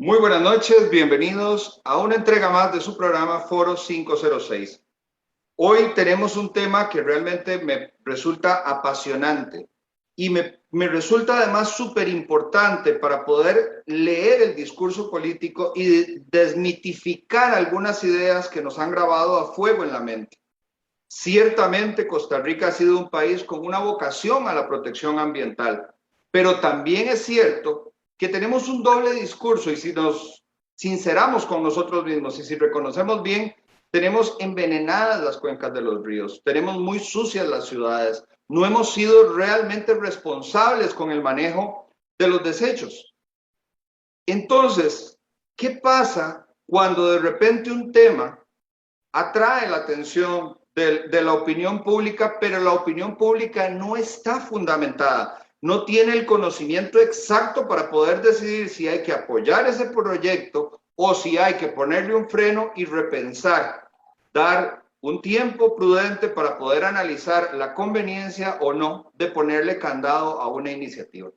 Muy buenas noches, bienvenidos a una entrega más de su programa Foro 506. Hoy tenemos un tema que realmente me resulta apasionante y me resulta además súper importante para poder leer el discurso político y desmitificar algunas ideas que nos han grabado a fuego en la mente. Ciertamente Costa Rica ha sido un país con una vocación a la protección ambiental, pero también es cierto que tenemos un doble discurso y si nos sinceramos con nosotros mismos y si reconocemos bien, tenemos envenenadas las cuencas de los ríos, tenemos muy sucias las ciudades, no hemos sido realmente responsables con el manejo de los desechos. Entonces, ¿qué pasa cuando de repente un tema atrae la atención de la opinión pública, pero la opinión pública no está fundamentada, no tiene el conocimiento exacto para poder decidir si hay que apoyar ese proyecto o si hay que ponerle un freno y repensar, dar un tiempo prudente para poder analizar la conveniencia o no de ponerle candado a una iniciativa?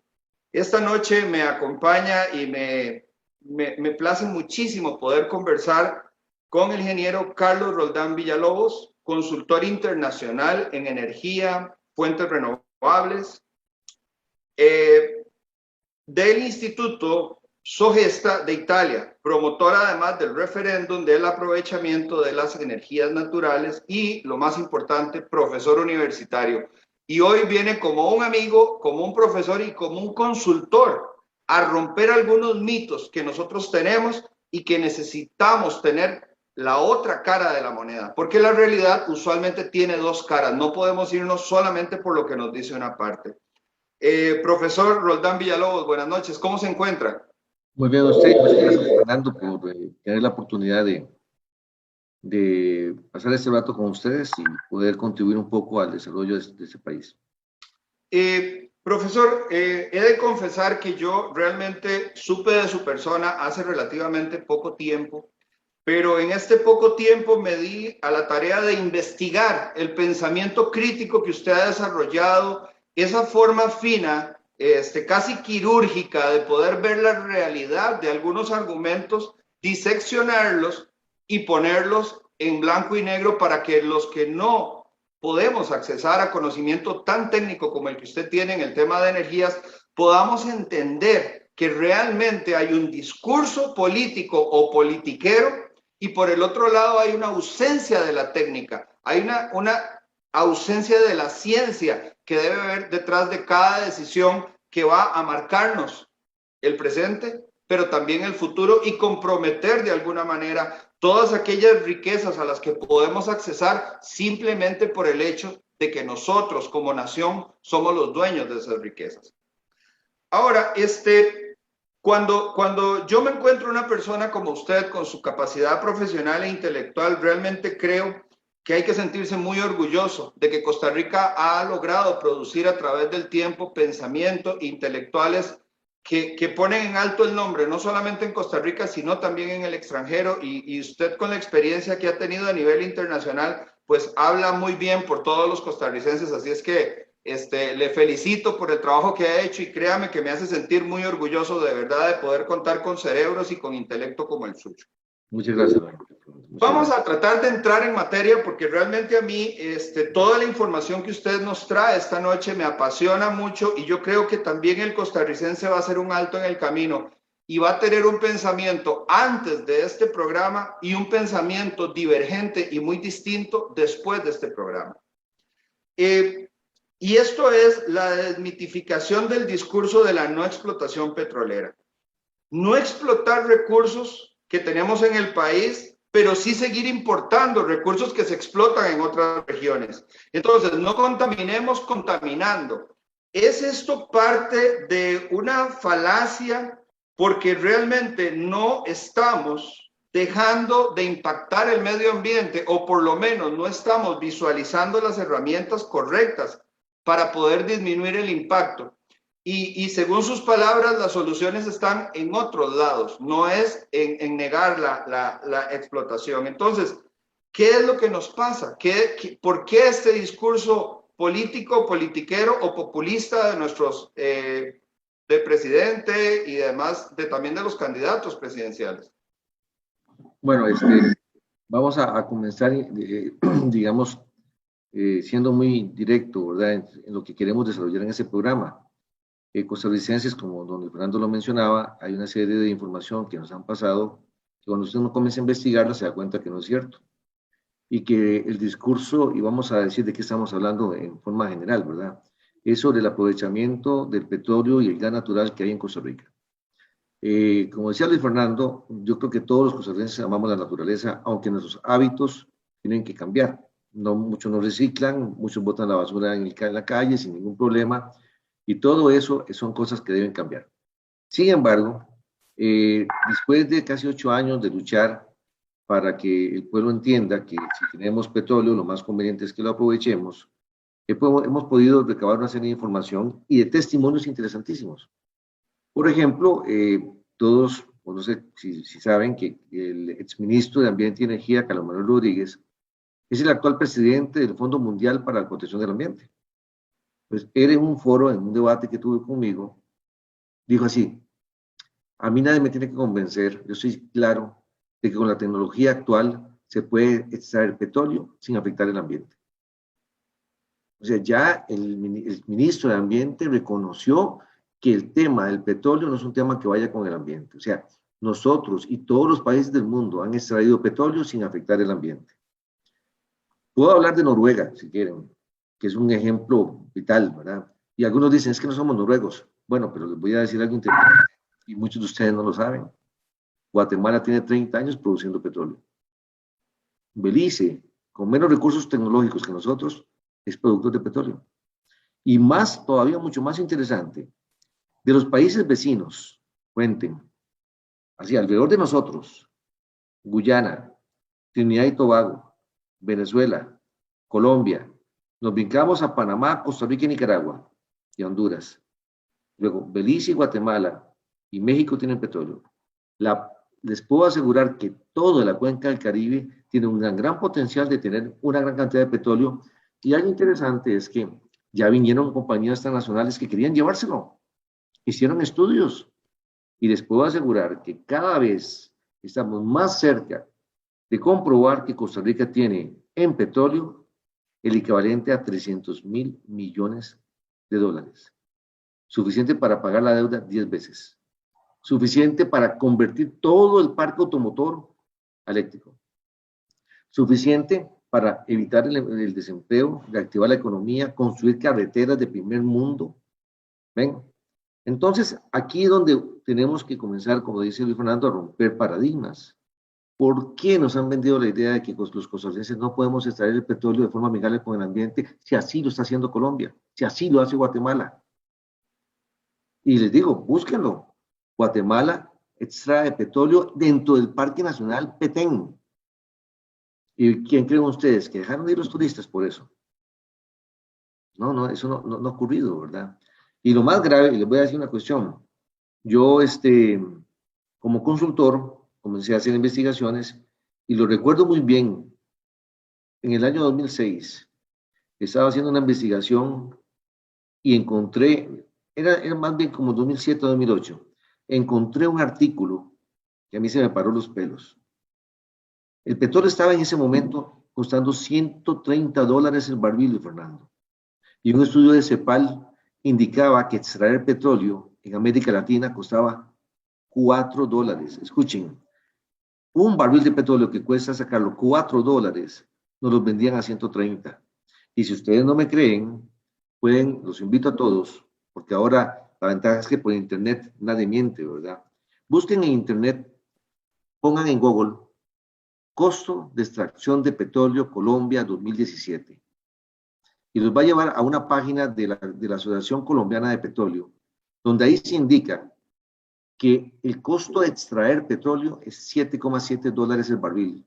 Esta noche me acompaña y me place muchísimo poder conversar con el ingeniero Carlos Roldán Villalobos, consultor internacional en energía, fuentes renovables, del Instituto Sogesta de Italia, promotor además del referéndum del aprovechamiento de las energías naturales y, lo más importante, profesor universitario. Y hoy viene como un amigo, como un profesor y como un consultor a romper algunos mitos que nosotros tenemos y que necesitamos tener la otra cara de la moneda, porque la realidad usualmente tiene dos caras, no podemos irnos solamente por lo que nos dice una parte. Profesor Roldán Villalobos, buenas noches, ¿cómo se encuentra? Muy bien, usted, muchas gracias, Fernando, por tener la oportunidad de pasar este rato con ustedes y poder contribuir un poco al desarrollo de este país. Profesor, he de confesar que yo realmente supe de su persona hace relativamente poco tiempo, pero en este poco tiempo me di a la tarea de investigar el pensamiento crítico que usted ha desarrollado, esa forma fina, casi quirúrgica de poder ver la realidad de algunos argumentos, diseccionarlos y ponerlos en blanco y negro para que los que no podemos accesar a conocimiento tan técnico como el que usted tiene en el tema de energías, podamos entender que realmente hay un discurso político o politiquero y por el otro lado hay una ausencia de la técnica, hay una ausencia de la ciencia que debe haber detrás de cada decisión que va a marcarnos el presente, pero también el futuro y comprometer de alguna manera todas aquellas riquezas a las que podemos accesar simplemente por el hecho de que nosotros como nación somos los dueños de esas riquezas. Ahora, cuando yo me encuentro una persona como usted con su capacidad profesional e intelectual, realmente creo que hay que sentirse muy orgulloso de que Costa Rica ha logrado producir a través del tiempo pensamientos intelectuales que ponen en alto el nombre, no solamente en Costa Rica, sino también en el extranjero. Y usted con la experiencia que ha tenido a nivel internacional, pues habla muy bien por todos los costarricenses. Así es que le felicito por el trabajo que ha hecho y créame que me hace sentir muy orgulloso de verdad de poder contar con cerebros y con intelecto como el suyo. Muchas gracias, muchas Vamos gracias. a tratar de entrar en materia porque realmente a mí toda la información que usted nos trae esta noche me apasiona mucho y yo creo que también el costarricense va a hacer un alto en el camino y va a tener un pensamiento antes de este programa y un pensamiento divergente y muy distinto después de este programa. Y esto es la desmitificación del discurso de la no explotación petrolera. No explotar recursos que tenemos en el país, pero sí seguir importando recursos que se explotan en otras regiones. Entonces, no contaminemos contaminando. ¿Es esto parte de una falacia? Porque realmente no estamos dejando de impactar el medio ambiente o por lo menos no estamos visualizando las herramientas correctas para poder disminuir el impacto. Y según sus palabras, las soluciones están en otros lados, no es en negar la explotación. Entonces, ¿qué es lo que nos pasa? ¿Por qué este discurso político, politiquero o populista de del presidente y además también de los candidatos presidenciales. Bueno, vamos a comenzar, digamos, siendo muy directo, ¿verdad? En lo que queremos desarrollar en ese programa. Costarricenses, como don Fernando lo mencionaba, hay una serie de información que nos han pasado, que cuando usted no comienza a investigarla se da cuenta que no es cierto. Y que el discurso, y vamos a decir de qué estamos hablando en forma general, ¿verdad? Es sobre el aprovechamiento del petróleo y el gas natural que hay en Costa Rica. Como decía Luis Fernando, yo creo que todos los costarricenses amamos la naturaleza, aunque nuestros hábitos tienen que cambiar. No, muchos no reciclan, muchos botan la basura en la calle sin ningún problema, y todo eso son cosas que deben cambiar. Sin embargo, después de casi 8 años de luchar para que el pueblo entienda que si tenemos petróleo, lo más conveniente es que lo aprovechemos, hemos podido recabar una serie de información y de testimonios interesantísimos. Por ejemplo, todos, no sé si saben que el exministro de Ambiente y Energía, Carlos Manuel Rodríguez, es el actual presidente del Fondo Mundial para la Protección del Ambiente. Pues él en un foro, en un debate que tuve conmigo, dijo así: a mí nadie me tiene que convencer, yo estoy claro de que con la tecnología actual se puede extraer petróleo sin afectar el ambiente. O sea, ya el ministro de Ambiente reconoció que el tema del petróleo no es un tema que vaya con el ambiente. O sea, nosotros y todos los países del mundo han extraído petróleo sin afectar el ambiente. Puedo hablar de Noruega, si quieren, que es un ejemplo vital, ¿verdad? Y algunos dicen, es que no somos noruegos. Bueno, pero les voy a decir algo interesante, y muchos de ustedes no lo saben. Guatemala tiene 30 años produciendo petróleo. Belice, con menos recursos tecnológicos que nosotros, es productor de petróleo. Y más, todavía mucho más interesante, de los países vecinos, cuenten, así alrededor de nosotros, Guyana, Trinidad y Tobago, Venezuela, Colombia, nos brincamos a Panamá, Costa Rica y Nicaragua, y Honduras. Luego, Belice y Guatemala y México tienen petróleo. Les puedo asegurar que toda la cuenca del Caribe tiene un gran potencial de tener una gran cantidad de petróleo. Y algo interesante es que ya vinieron compañías transnacionales que querían llevárselo. Hicieron estudios y les puedo asegurar que cada vez estamos más cerca de comprobar que Costa Rica tiene en petróleo el equivalente a 300.000 millones de dólares. Suficiente para pagar la deuda 10 veces. Suficiente para convertir todo el parque automotor a eléctrico. Suficiente para evitar el desempleo, reactivar la economía, construir carreteras de primer mundo. ¿Ven? Entonces, aquí es donde tenemos que comenzar, como dice Luis Fernando, a romper paradigmas. ¿Por qué nos han vendido la idea de que los costarricenses no podemos extraer el petróleo de forma amigable con el ambiente si así lo está haciendo Colombia, si así lo hace Guatemala? Y les digo, búsquenlo. Guatemala extrae petróleo dentro del Parque Nacional Petén. ¿Y quién creen ustedes? ¿Que dejaron de ir los turistas por eso? No, eso no ha ocurrido, ¿verdad? Y lo más grave, y les voy a decir una cuestión. Yo, como consultor, comencé a hacer investigaciones y lo recuerdo muy bien. En el año 2006, estaba haciendo una investigación y encontré, era más bien como 2007 o 2008, encontré un artículo que a mí se me paró los pelos. El petróleo estaba en ese momento costando $130 el barril, Fernando. Y un estudio de CEPAL indicaba que extraer petróleo en América Latina costaba $4. Escuchen, un barril de petróleo que cuesta sacarlo $4, nos los vendían a 130. Y si ustedes no me creen, los invito a todos, porque ahora la ventaja es que por internet nadie miente, ¿verdad? Busquen en internet, pongan en Google, costo de extracción de petróleo Colombia 2017. Y los va a llevar a una página de la Asociación Colombiana de Petróleo, donde ahí se indica que el costo de extraer petróleo es $7,7 el barril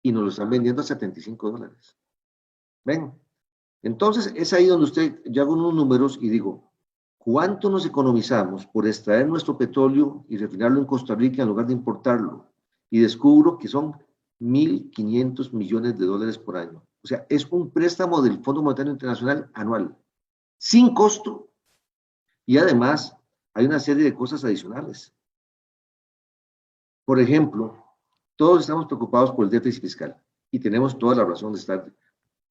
y nos lo están vendiendo a $75. ¿Ven? Entonces es ahí donde yo hago unos números y digo, ¿cuánto nos economizamos por extraer nuestro petróleo y refinarlo en Costa Rica en lugar de importarlo? Y descubro que son $1.500 millones por año. O sea, es un préstamo del Fondo Monetario Internacional anual, sin costo. Y además, hay una serie de cosas adicionales. Por ejemplo, todos estamos preocupados por el déficit fiscal y tenemos toda la razón de estar.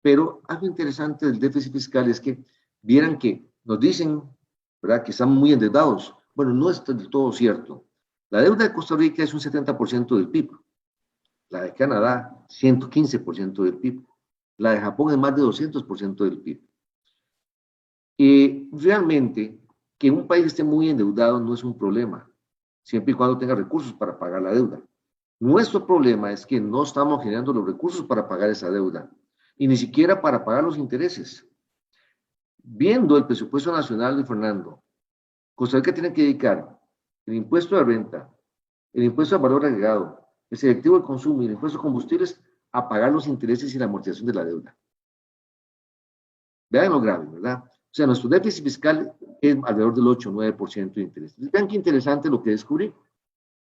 Pero algo interesante del déficit fiscal es que vieran que nos dicen, ¿verdad?, que estamos muy endeudados. Bueno, no es del todo cierto. La deuda de Costa Rica es un 70% del PIB. La de Canadá, 115% del PIB. La de Japón es más de 200% del PIB. Realmente, que un país esté muy endeudado no es un problema, siempre y cuando tenga recursos para pagar la deuda. Nuestro problema es que no estamos generando los recursos para pagar esa deuda, y ni siquiera para pagar los intereses. Viendo el presupuesto nacional de Fernando, Costa Rica tiene que dedicar el impuesto de renta, el impuesto al valor agregado, el selectivo de consumo y el impuesto de combustibles a pagar los intereses y la amortización de la deuda. Vean lo grave, ¿verdad? O sea, nuestro déficit fiscal es alrededor del 8 o 9% de interés. Vean qué interesante lo que descubrí.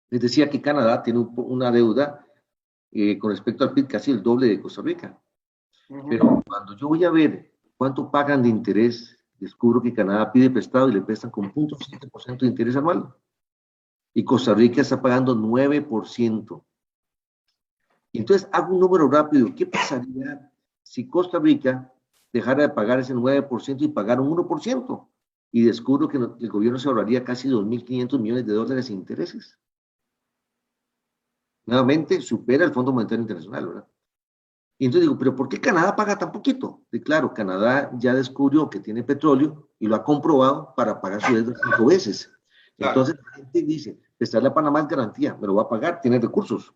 Les decía que Canadá tiene una deuda con respecto al PIB casi el doble de Costa Rica. Pero cuando yo voy a ver cuánto pagan de interés, descubro que Canadá pide prestado y le prestan con 0.7% de interés anual. Y Costa Rica está pagando 9%. Entonces, hago un número rápido. ¿Qué pasaría si Costa Rica dejara de pagar ese 9% y pagara un 1%? Y descubro que el gobierno se ahorraría casi 2.500 millones de dólares en intereses. Nuevamente, supera el Fondo Monetario Internacional, ¿verdad? Y entonces digo, ¿pero por qué Canadá paga tan poquito? Y claro, Canadá ya descubrió que tiene petróleo y lo ha comprobado para pagar su deuda 5 veces. Entonces la gente dice, prestarle a Panamá es garantía, me lo va a pagar, tiene recursos.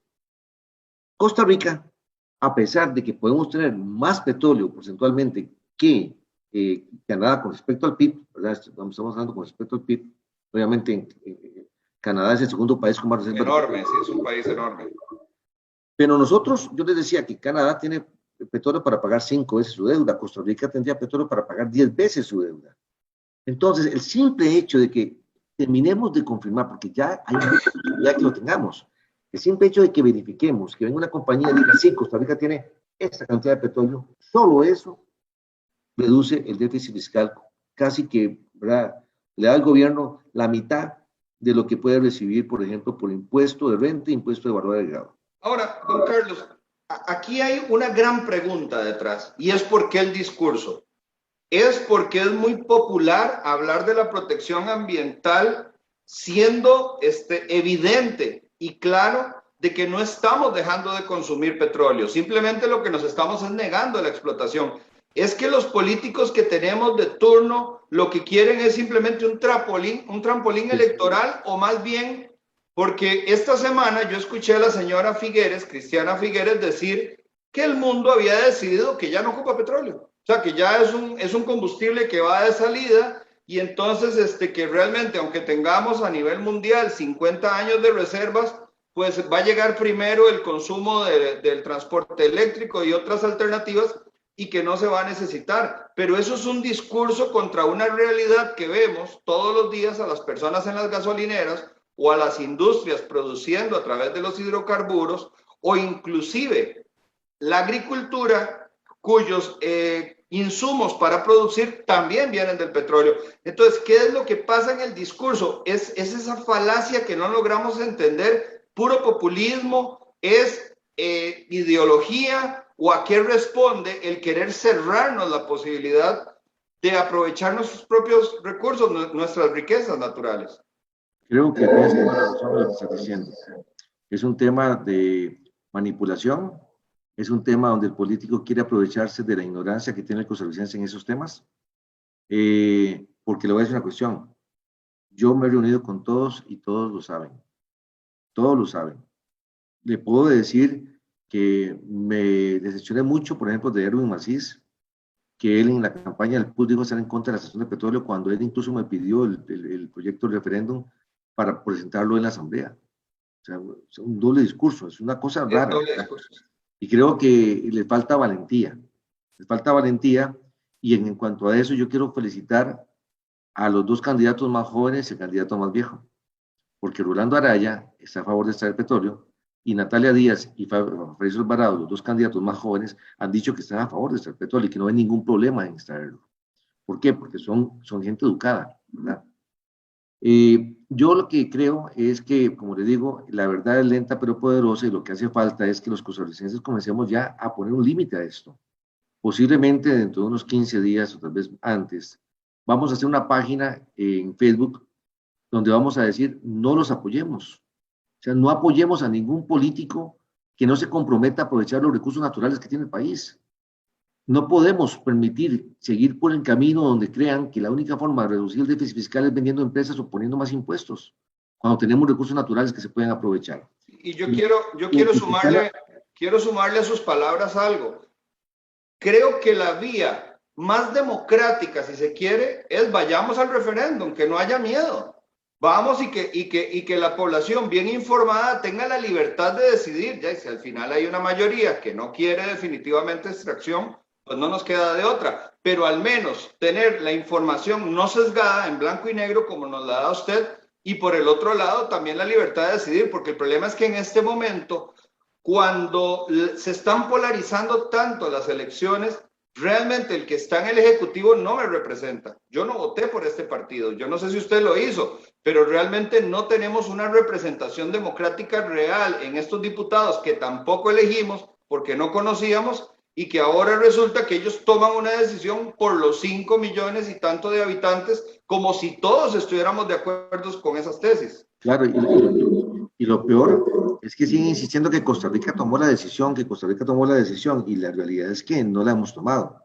Costa Rica, a pesar de que podemos tener más petróleo porcentualmente que Canadá con respecto al PIB, ¿verdad? Estamos hablando con respecto al PIB, obviamente Canadá es el segundo país con más reservas. Enorme, sí, es un país enorme. Pero nosotros, yo les decía que Canadá tiene petróleo para pagar 5 veces su deuda, Costa Rica tendría petróleo para pagar 10 veces su deuda. Entonces, el simple hecho de que terminemos de confirmar, porque ya hay una posibilidad que lo tengamos, el simple hecho de que verifiquemos, que venga una compañía y diga, sí, Costa Rica tiene esta cantidad de petróleo, solo eso reduce el déficit fiscal, casi que, ¿verdad?, le da al gobierno la mitad de lo que puede recibir, por ejemplo, por impuesto de renta e impuesto de valor agregado. Ahora, don Carlos, aquí hay una gran pregunta detrás, y es ¿por qué el discurso? Es porque es muy popular hablar de la protección ambiental siendo evidente y claro de que no estamos dejando de consumir petróleo, simplemente lo que nos estamos es negando a la explotación. Es que los políticos que tenemos de turno lo que quieren es simplemente un trampolín electoral, o más bien, porque esta semana yo escuché a la señora Figueres, Cristiana Figueres, decir que el mundo había decidido que ya no ocupa petróleo. O sea, que ya es un combustible que va de salida, y entonces que realmente, aunque tengamos a nivel mundial 50 años de reservas, pues va a llegar primero el consumo del transporte eléctrico y otras alternativas, y que no se va a necesitar. Pero eso es un discurso contra una realidad que vemos todos los días a las personas en las gasolineras o a las industrias produciendo a través de los hidrocarburos, o inclusive la agricultura cuyos insumos para producir también vienen del petróleo. Entonces, ¿qué es lo que pasa en el discurso? Es esa falacia que no logramos entender, puro populismo, es ideología, o a qué responde el querer cerrarnos la posibilidad de aprovechar nuestros propios recursos, nuestras riquezas naturales. Creo que tienes toda la razón en lo que estás diciendo. Es un tema de manipulación, es un tema donde el político quiere aprovecharse de la ignorancia que tiene el costarricense en esos temas, porque le voy a decir una cuestión. Yo me he reunido con todos y todos lo saben. Todos lo saben. Le puedo decir que me decepcioné mucho, por ejemplo, de Erwin Macís, que él en la campaña del PUS dijo estar en contra de la estación de petróleo, cuando él incluso me pidió el proyecto de referéndum para presentarlo en la asamblea. O sea, un doble discurso, es una cosa rara. Y creo que le falta valentía. Le falta valentía, y en cuanto a eso yo quiero felicitar a los dos candidatos más jóvenes y el candidato más viejo, porque Rolando Araya está a favor de extraer petróleo, y Natalia Díaz y Fabrizio Alvarado, los dos candidatos más jóvenes, han dicho que están a favor de extraer petróleo y que no ven ningún problema en extraerlo. ¿Por qué? Porque son gente educada, ¿verdad? Yo lo que creo es que, como le digo, la verdad es lenta pero poderosa y lo que hace falta es que los costarricenses comencemos ya a poner un límite a esto. Posiblemente dentro de unos 15 días o tal vez antes, vamos a hacer una página en Facebook donde vamos a decir no los apoyemos. O sea, no apoyemos a ningún político que no se comprometa a aprovechar los recursos naturales que tiene el país. No podemos permitir seguir por el camino donde crean que la única forma de reducir el déficit fiscal es vendiendo empresas o poniendo más impuestos, cuando tenemos recursos naturales que se pueden aprovechar. Y quiero sumarle a sus palabras algo. Creo que la vía más democrática, si se quiere, es vayamos al referéndum, que no haya miedo. Vamos y que la población bien informada tenga la libertad de decidir. Ya, y si al final hay una mayoría que no quiere definitivamente extracción, pues no nos queda de otra. Pero al menos tener la información no sesgada en blanco y negro como nos la da usted, y por el otro lado también la libertad de decidir, porque el problema es que en este momento, cuando se están polarizando tanto las elecciones, realmente el que está en el Ejecutivo no me representa. Yo no voté por este partido, yo no sé si usted lo hizo, pero realmente no tenemos una representación democrática real en estos diputados que tampoco elegimos porque no conocíamos y que ahora resulta que ellos toman una decisión por los 5 millones y tanto de habitantes, como si todos estuviéramos de acuerdo con esas tesis. Claro, y lo peor es que siguen insistiendo que Costa Rica tomó la decisión, y la realidad es que no la hemos tomado.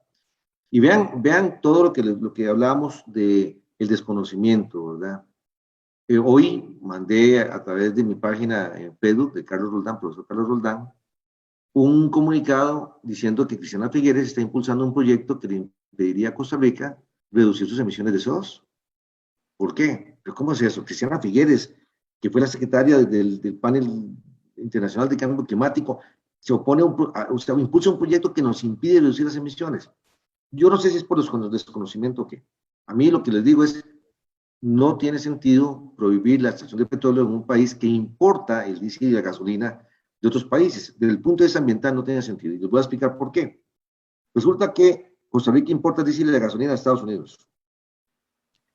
Y vean todo lo que hablábamos de el desconocimiento, ¿verdad? Hoy mandé a través de mi página en Facebook de Carlos Roldán, profesor Carlos Roldán, un comunicado diciendo que Cristiana Figueres está impulsando un proyecto que le impediría a Costa Rica reducir sus emisiones de CO2. ¿Por qué? ¿Pero cómo es eso? Cristiana Figueres, que fue la secretaria del panel internacional de cambio climático, se opone o sea, impulsa un proyecto que nos impide reducir las emisiones. Yo no sé si es por desconocimiento o qué. A mí lo que les digo es, no tiene sentido prohibir la extracción de petróleo en un país que importa el diésel y la gasolina de otros países. Desde el punto de vista ambiental no tiene sentido. Y les voy a explicar por qué. Resulta que Costa Rica importa diésel y la gasolina a Estados Unidos.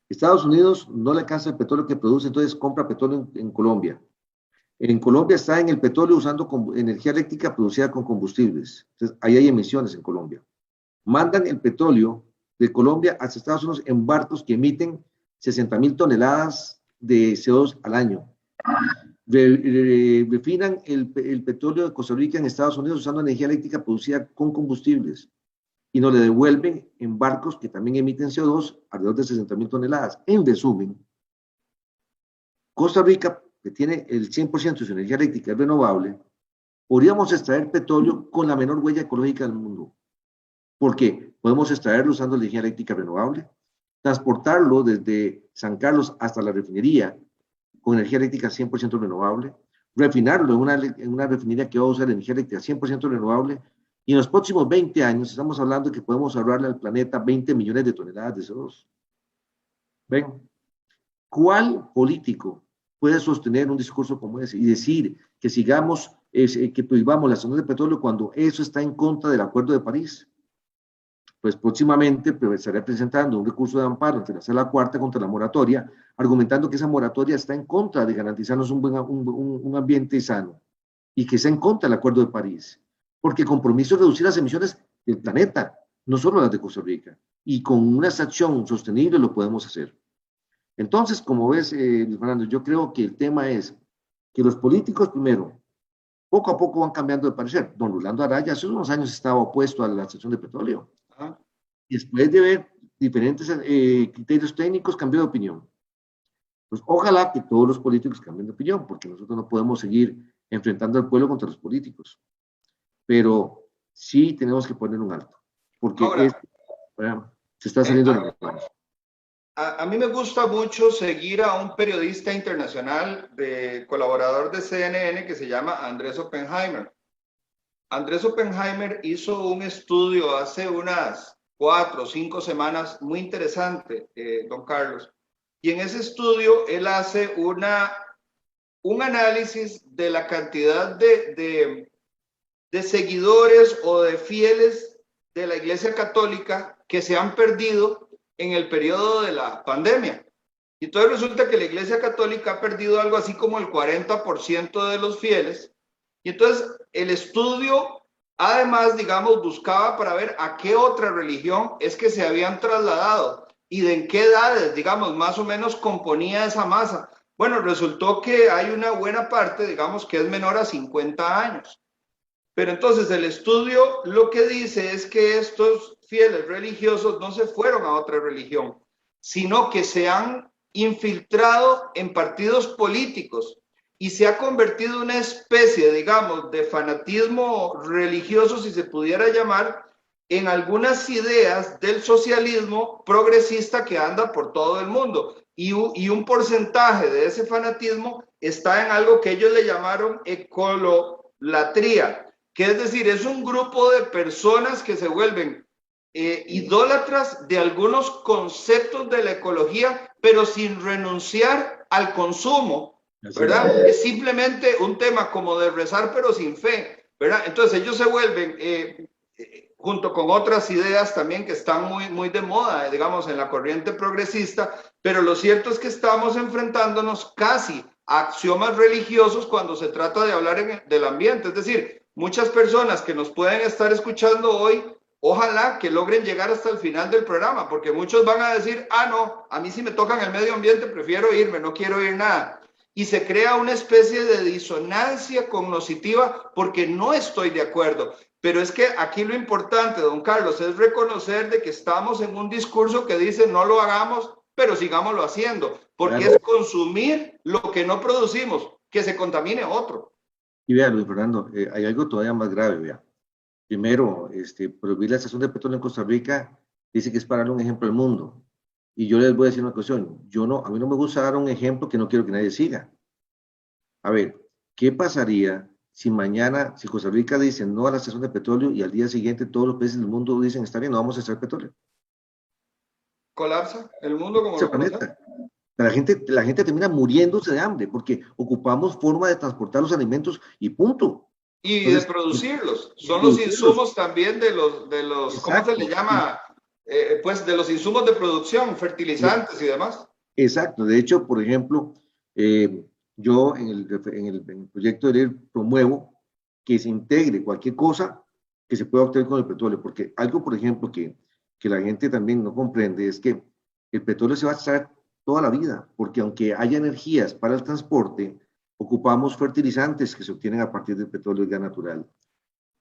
Estados Unidos no le alcanza el petróleo que produce, entonces compra petróleo en Colombia. En Colombia está en el petróleo usando energía eléctrica producida con combustibles. Entonces, ahí hay emisiones en Colombia. Mandan el petróleo de Colombia hacia Estados Unidos en barcos que emiten 60,000 toneladas de CO2 al año. Refinan el petróleo de Costa Rica en Estados Unidos usando energía eléctrica producida con combustibles y nos le devuelven en barcos que también emiten CO2 alrededor de 60,000 toneladas. En resumen, Costa Rica, que tiene el 100% de su energía eléctrica renovable, podríamos extraer petróleo con la menor huella ecológica del mundo. Porque podemos extraerlo usando energía eléctrica renovable, transportarlo desde San Carlos hasta la refinería con energía eléctrica 100% renovable, refinarlo en una refinería que va a usar energía eléctrica 100% renovable, y en los próximos 20 años estamos hablando de que podemos ahorrarle al planeta 20 millones de toneladas de CO2. ¿Ven? ¿Cuál político puede sostener un discurso como ese y decir que sigamos, que prohibamos la extracción de petróleo cuando eso está en contra del Acuerdo de París? Pues próximamente estaré presentando un recurso de amparo ante la Sala Cuarta contra la moratoria, argumentando que esa moratoria está en contra de garantizarnos un ambiente sano y que está en contra del Acuerdo de París, porque el compromiso es reducir las emisiones del planeta, no solo las de Costa Rica, y con una acción sostenible lo podemos hacer. Entonces, como ves, Luis Fernando, yo creo que el tema es que los políticos, primero, poco a poco van cambiando de parecer. Don Rolando Araya hace unos años estaba opuesto a la extracción de petróleo. Y después de ver diferentes criterios técnicos, cambió de opinión. Pues ojalá que todos los políticos cambien de opinión, porque nosotros no podemos seguir enfrentando al pueblo contra los políticos. Pero sí tenemos que poner un alto, porque ahora, se está saliendo de las manos. A mí me gusta mucho seguir a un periodista internacional, colaborador de CNN, que se llama Andrés Oppenheimer. Andrés Oppenheimer hizo un estudio hace unas 4 o 5 semanas muy interesante, don Carlos. Y en ese estudio él hace un análisis de la cantidad de seguidores o de fieles de la Iglesia Católica que se han perdido en el periodo de la pandemia. Y entonces resulta que la Iglesia Católica ha perdido algo así como el 40% de los fieles. Y entonces el estudio, además, digamos, buscaba para ver a qué otra religión es que se habían trasladado y de en qué edades, digamos, más o menos componía esa masa. Bueno, resultó que hay una buena parte, digamos, que es menor a 50 años. Pero entonces el estudio lo que dice es que estos fieles religiosos no se fueron a otra religión, sino que se han infiltrado en partidos políticos y se ha convertido en una especie, digamos, de fanatismo religioso, si se pudiera llamar, en algunas ideas del socialismo progresista que anda por todo el mundo. Y un porcentaje de ese fanatismo está en algo que ellos le llamaron ecolatría, que es decir, es un grupo de personas que se vuelven idólatras de algunos conceptos de la ecología, pero sin renunciar al consumo, ¿verdad? Es simplemente un tema como de rezar, pero sin fe, ¿verdad? Entonces ellos se vuelven, junto con otras ideas también que están muy de moda, digamos, en la corriente progresista, pero lo cierto es que estamos enfrentándonos casi a axiomas religiosos cuando se trata de hablar del ambiente. Es decir, muchas personas que nos pueden estar escuchando hoy, ojalá que logren llegar hasta el final del programa, porque muchos van a decir, ah, no, a mí si me tocan el medio ambiente prefiero irme, no quiero oír nada. Y se crea una especie de disonancia cognitiva porque no estoy de acuerdo. Pero es que aquí lo importante, don Carlos, es reconocer de que estamos en un discurso que dice no lo hagamos, pero sigámoslo haciendo, porque es consumir lo que no producimos, que se contamine otro. Y vea, Luis Fernando, hay algo todavía más grave, vea. Primero, prohibir la extracción de petróleo en Costa Rica dice que es para darle un ejemplo al mundo. Y yo les voy a decir una cuestión, a mí no me gusta dar un ejemplo que no quiero que nadie siga. A ver, ¿qué pasaría si mañana, si Costa Rica dice no a la extracción de petróleo y al día siguiente todos los países del mundo dicen está bien, no vamos a extraer petróleo? Colapsa el mundo como lo conocemos. La gente termina muriéndose de hambre porque ocupamos forma de transportar los alimentos y punto. Y entonces, de producirlos. Son los insumos también de los ¿cómo se le llama? Pues de los insumos de producción, fertilizantes y demás. Exacto. De hecho, por ejemplo, yo en el proyecto de ley promuevo que se integre cualquier cosa que se pueda obtener con el petróleo, porque algo, por ejemplo, que la gente también no comprende es que el petróleo se va a extraer toda la vida, porque aunque haya energías para el transporte, ocupamos fertilizantes que se obtienen a partir del petróleo y gas natural.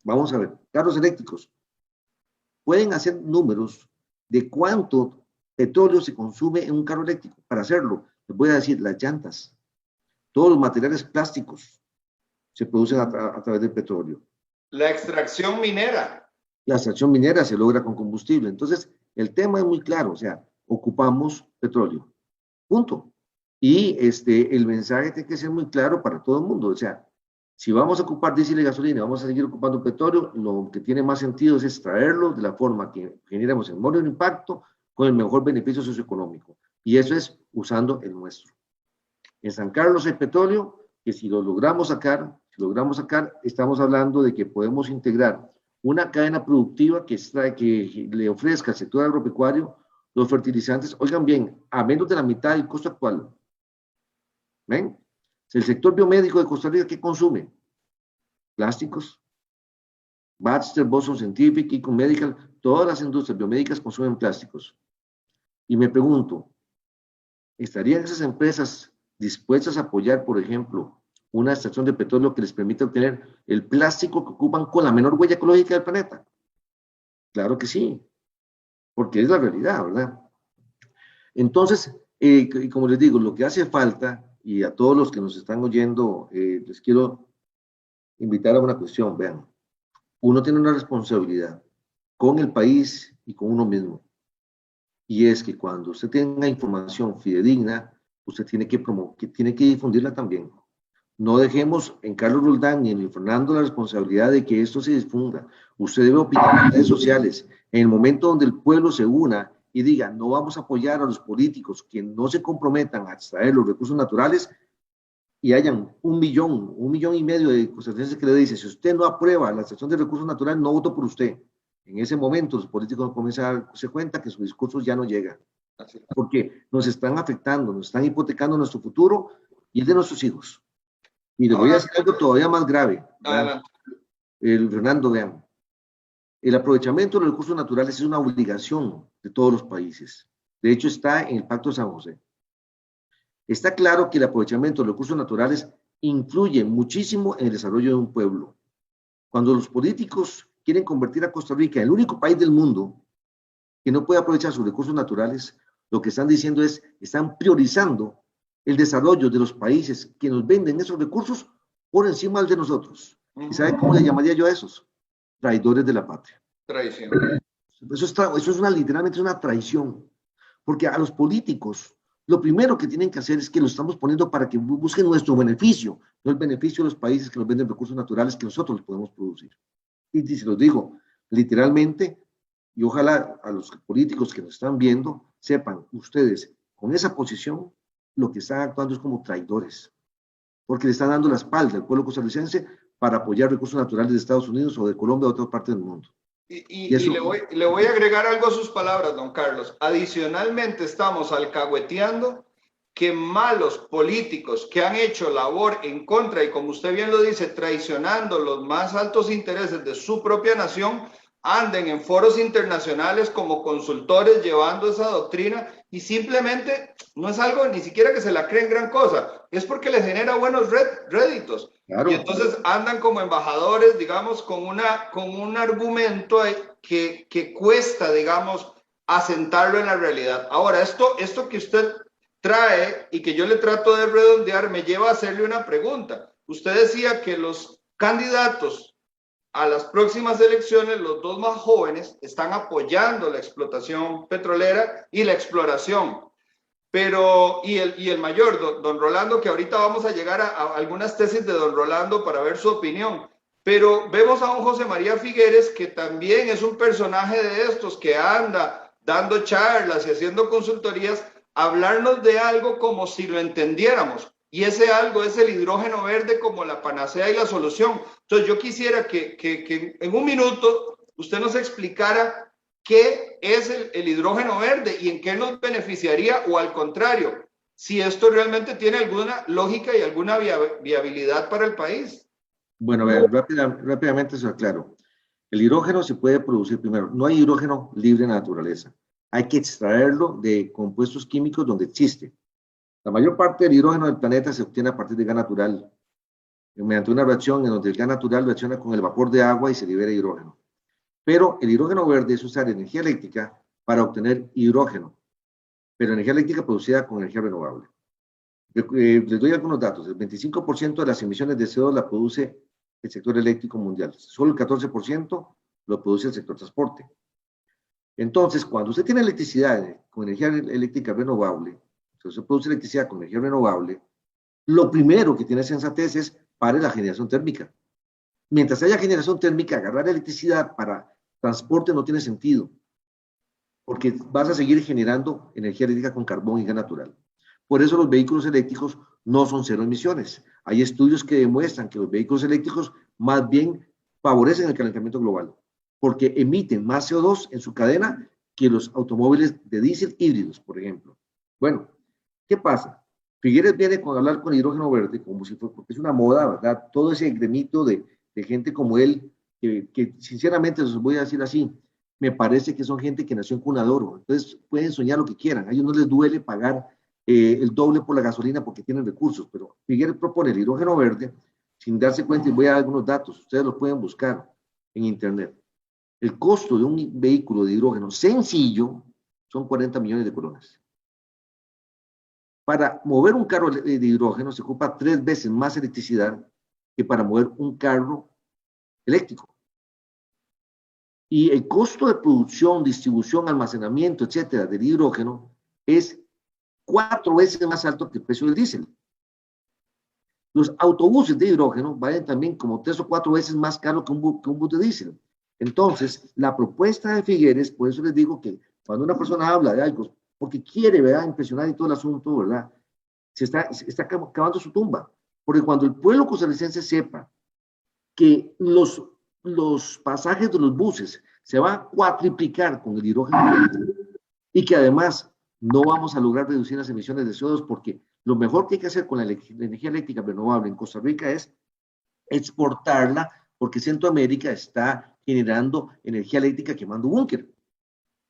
Vamos a ver, carros eléctricos. Pueden hacer números de cuánto petróleo se consume en un carro eléctrico. Para hacerlo, les voy a decir, las llantas, todos los materiales plásticos se producen a través del petróleo. La extracción minera. La extracción minera se logra con combustible. Entonces, el tema es muy claro, o sea, ocupamos petróleo. Punto. Y el mensaje tiene que ser muy claro para todo el mundo. O sea, si vamos a ocupar diésel y gasolina, vamos a seguir ocupando petróleo, lo que tiene más sentido es extraerlo de la forma que generamos el menor impacto con el mejor beneficio socioeconómico. Y eso es usando el nuestro. En San Carlos hay petróleo que si lo logramos sacar, estamos hablando de que podemos integrar una cadena productiva que le ofrezca al sector agropecuario los fertilizantes, oigan bien, a menos de la mitad del costo actual. ¿Ven? El sector biomédico de Costa Rica, ¿qué consume? Plásticos. Baxter, Boston Scientific, Econ Medical, todas las industrias biomédicas consumen plásticos. Y me pregunto, ¿estarían esas empresas dispuestas a apoyar, por ejemplo, una extracción de petróleo que les permita obtener el plástico que ocupan con la menor huella ecológica del planeta? Claro que sí, porque es la realidad, ¿verdad? Entonces, como les digo, lo que hace falta, y a todos los que nos están oyendo, les quiero invitar a una cuestión, vean, uno tiene una responsabilidad con el país y con uno mismo, y es que cuando usted tenga información fidedigna, usted tiene que difundirla también. No dejemos en Carlos Roldán ni en Fernando la responsabilidad de que esto se difunda. Usted debe opinar en redes sociales. En el momento donde el pueblo se una y diga, no vamos a apoyar a los políticos que no se comprometan a extraer los recursos naturales, y hayan 1,5 millones de costarricenses que le dicen, si usted no aprueba la extracción de recursos naturales, no voto por usted. En ese momento los políticos comienzan a darse cuenta que su discurso ya no llega. Así. porque nos están afectando, nos están hipotecando nuestro futuro y el de nuestros hijos. Y les voy a Ahora, decir algo todavía más grave. adelante. Fernando, vean, el aprovechamiento de los recursos naturales es una obligación de todos los países. De hecho, está en el Pacto de San José. Está claro que el aprovechamiento de los recursos naturales influye muchísimo en el desarrollo de un pueblo. Cuando los políticos quieren convertir a Costa Rica en el único país del mundo que no puede aprovechar sus recursos naturales, lo que están diciendo es, están priorizando el desarrollo de los países que nos venden esos recursos por encima del de nosotros. ¿Y sabe cómo le llamaría yo a esos? Traidores de la patria. Traición. Eso es literalmente una traición, porque a los políticos lo primero que tienen que hacer es que lo estamos poniendo para que busquen nuestro beneficio, no el beneficio de los países que nos venden recursos naturales que nosotros los podemos producir. Y se los digo, literalmente, y ojalá a los políticos que nos están viendo sepan, ustedes con esa posición lo que están actuando es como traidores, porque le están dando la espalda al pueblo costarricense para apoyar recursos naturales de Estados Unidos o de Colombia o de otra parte del mundo. Y le voy a agregar algo a sus palabras, don Carlos. Adicionalmente, estamos alcahueteando que malos políticos que han hecho labor en contra y, como usted bien lo dice, traicionando los más altos intereses de su propia nación, anden en foros internacionales como consultores llevando esa doctrina y simplemente no es algo ni siquiera que se la creen gran cosa, es porque les genera buenos réditos. Claro. Y entonces andan como embajadores, digamos, con un argumento que cuesta, digamos, asentarlo en la realidad. Ahora, esto que usted trae y que yo le trato de redondear me lleva a hacerle una pregunta. Usted decía que los candidatos a las próximas elecciones, los dos más jóvenes, están apoyando la explotación petrolera y la exploración. Pero, y el mayor, don Rolando, que ahorita vamos a llegar a algunas tesis de don Rolando para ver su opinión, pero vemos a un José María Figueres que también es un personaje de estos que anda dando charlas y haciendo consultorías, hablarnos de algo como si lo entendiéramos. Y ese algo es el hidrógeno verde como la panacea y la solución. Entonces yo quisiera que en un minuto usted nos explicara qué es el hidrógeno verde y en qué nos beneficiaría, o al contrario, si esto realmente tiene alguna lógica y alguna viabilidad para el país. Bueno, vean, rápidamente se aclaro. El hidrógeno se puede producir primero. No hay hidrógeno libre en la naturaleza. Hay que extraerlo de compuestos químicos donde existe. La mayor parte del hidrógeno del planeta se obtiene a partir de gas natural, mediante una reacción en donde el gas natural reacciona con el vapor de agua y se libera hidrógeno. Pero el hidrógeno verde es usar energía eléctrica para obtener hidrógeno, pero energía eléctrica producida con energía renovable. Les doy algunos datos. El 25% de las emisiones de CO2 la produce el sector eléctrico mundial. Solo el 14% lo produce el sector transporte. Entonces, cuando usted tiene electricidad con energía eléctrica renovable, si usted produce electricidad con energía renovable, lo primero que tiene sensatez es pare la generación térmica. Mientras haya generación térmica, agarrar electricidad para transporte no tiene sentido, porque vas a seguir generando energía eléctrica con carbón y gas natural. Por eso los vehículos eléctricos no son cero emisiones. Hay estudios que demuestran que los vehículos eléctricos más bien favorecen el calentamiento global, porque emiten más CO2 en su cadena que los automóviles de diésel híbridos, por ejemplo. Bueno, ¿qué pasa? Figueres viene con hablar con hidrógeno verde, como si fuera, porque es una moda, ¿verdad? Todo ese gremito de gente como él, que sinceramente les voy a decir así, me parece que son gente que nació en cuna de oro. Entonces pueden soñar lo que quieran. A ellos no les duele pagar el doble por la gasolina porque tienen recursos, pero Figueres propone el hidrógeno verde sin darse cuenta, y voy a dar algunos datos, ustedes los pueden buscar en internet. El costo de un vehículo de hidrógeno sencillo son 40 millones de colones. Para mover un carro de hidrógeno se ocupa 3 veces más electricidad que para mover un carro eléctrico. Y el costo de producción, distribución, almacenamiento, etcétera, del hidrógeno es 4 veces más alto que el precio del diésel. Los autobuses de hidrógeno valen también como 3 o 4 veces más caro que un bus de diésel. Entonces, la propuesta de Figueres, por eso les digo que cuando una persona habla de algo, porque quiere, ¿verdad?, impresionar y todo el asunto, ¿verdad?, se está cavando su tumba. Porque cuando el pueblo costarricense sepa que los pasajes de los buses se van a cuatriplicar con el hidrógeno y que además no vamos a lograr reducir las emisiones de CO2 porque lo mejor que hay que hacer con la energía eléctrica renovable en Costa Rica es exportarla porque Centroamérica está generando energía eléctrica quemando búnker.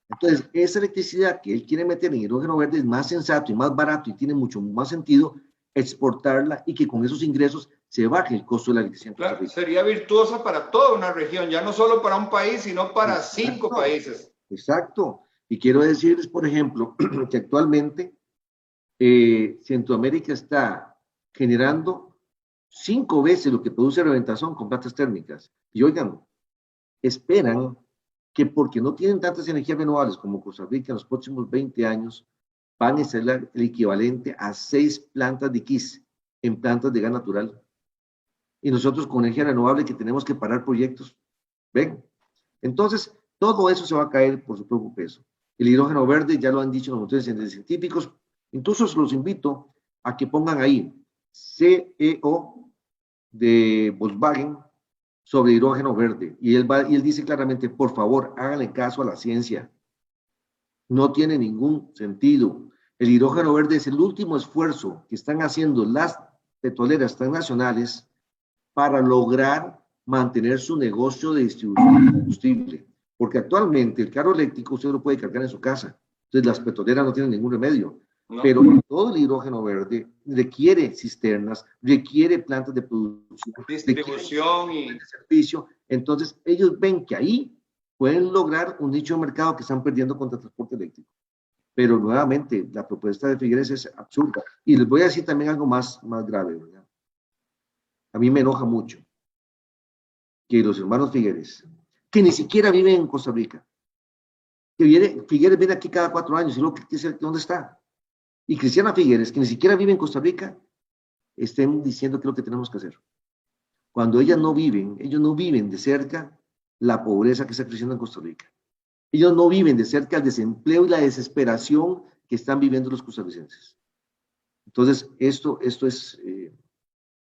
Entonces, esa electricidad que él quiere meter en hidrógeno verde es más sensato y más barato y tiene mucho más sentido exportarla y que con esos ingresos se baje el costo de la electricidad. Claro, sería virtuosa para toda una región, ya no solo para un país, sino para 5 países. Exacto. Y quiero decirles, por ejemplo, que actualmente Centroamérica está generando 5 veces lo que produce Reventazón con plantas térmicas. Y oigan, esperan que porque no tienen tantas energías renovables como Costa Rica en los próximos 20 años, van a ser el equivalente a 6 plantas de X en plantas de gas natural. Y nosotros con energía renovable que tenemos que parar proyectos. ¿Ven? Entonces, todo eso se va a caer por su propio peso. El hidrógeno verde, ya lo han dicho los motores científicos, incluso los invito a que pongan ahí CEO de Volkswagen sobre hidrógeno verde. Y él dice claramente, por favor, háganle caso a la ciencia. No tiene ningún sentido. El hidrógeno verde es el último esfuerzo que están haciendo las petroleras transnacionales para lograr mantener su negocio de distribución de combustible. Porque actualmente el carro eléctrico usted lo puede cargar en su casa. Entonces las petroleras no tienen ningún remedio. No. Pero todo el hidrógeno verde requiere cisternas, requiere plantas de producción, distribución y de servicio. Entonces ellos ven que ahí pueden lograr un nicho de mercado que están perdiendo contra el transporte eléctrico. Pero nuevamente, la propuesta de Figueres es absurda. Y les voy a decir también algo más grave, ¿verdad? A mí me enoja mucho que los hermanos Figueres, que ni siquiera viven en Costa Rica, que Figueres viene aquí cada 4 años, y luego, ¿dónde está? Y Cristiana Figueres, que ni siquiera vive en Costa Rica, estén diciendo qué es lo que tenemos que hacer. Cuando ellos no viven de cerca la pobreza que está creciendo en Costa Rica. Ellos no viven de cerca el desempleo y la desesperación que están viviendo los costarricenses. Entonces, esto es,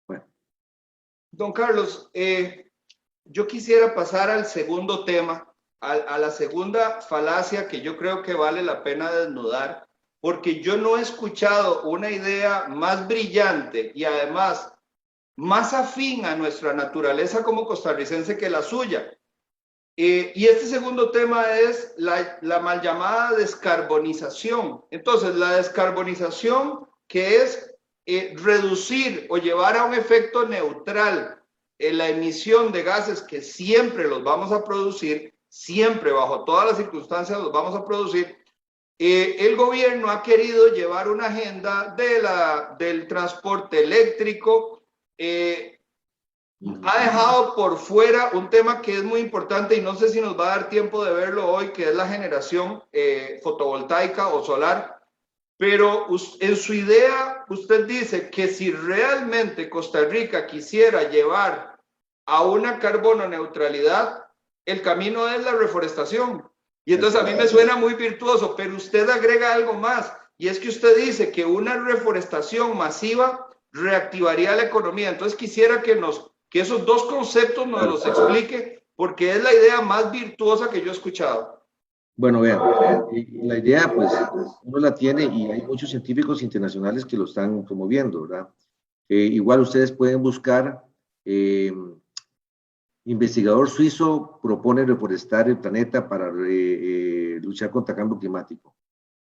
bueno. Don Carlos, yo quisiera pasar al segundo tema, a la segunda falacia que yo creo que vale la pena desnudar, porque yo no he escuchado una idea más brillante y además más afín a nuestra naturaleza como costarricense que la suya. Y este segundo tema es la mal llamada descarbonización. Entonces, la descarbonización, que es reducir o llevar a un efecto neutral la emisión de gases que siempre los vamos a producir, siempre bajo todas las circunstancias los vamos a producir. El gobierno ha querido llevar una agenda del transporte eléctrico, ha dejado por fuera un tema que es muy importante y no sé si nos va a dar tiempo de verlo hoy, que es la generación fotovoltaica o solar, pero en su idea usted dice que si realmente Costa Rica quisiera llevar a una carbono neutralidad, el camino es la reforestación. Y entonces a mí me suena muy virtuoso, pero usted agrega algo más, y es que usted dice que una reforestación masiva reactivaría la economía. Entonces quisiera que esos dos conceptos nos los explique, porque es la idea más virtuosa que yo he escuchado. Bueno, vean, la idea, pues, uno la tiene y hay muchos científicos internacionales que lo están promoviendo, ¿verdad? Igual ustedes pueden buscar, investigador suizo propone reforestar el planeta para luchar contra el cambio climático.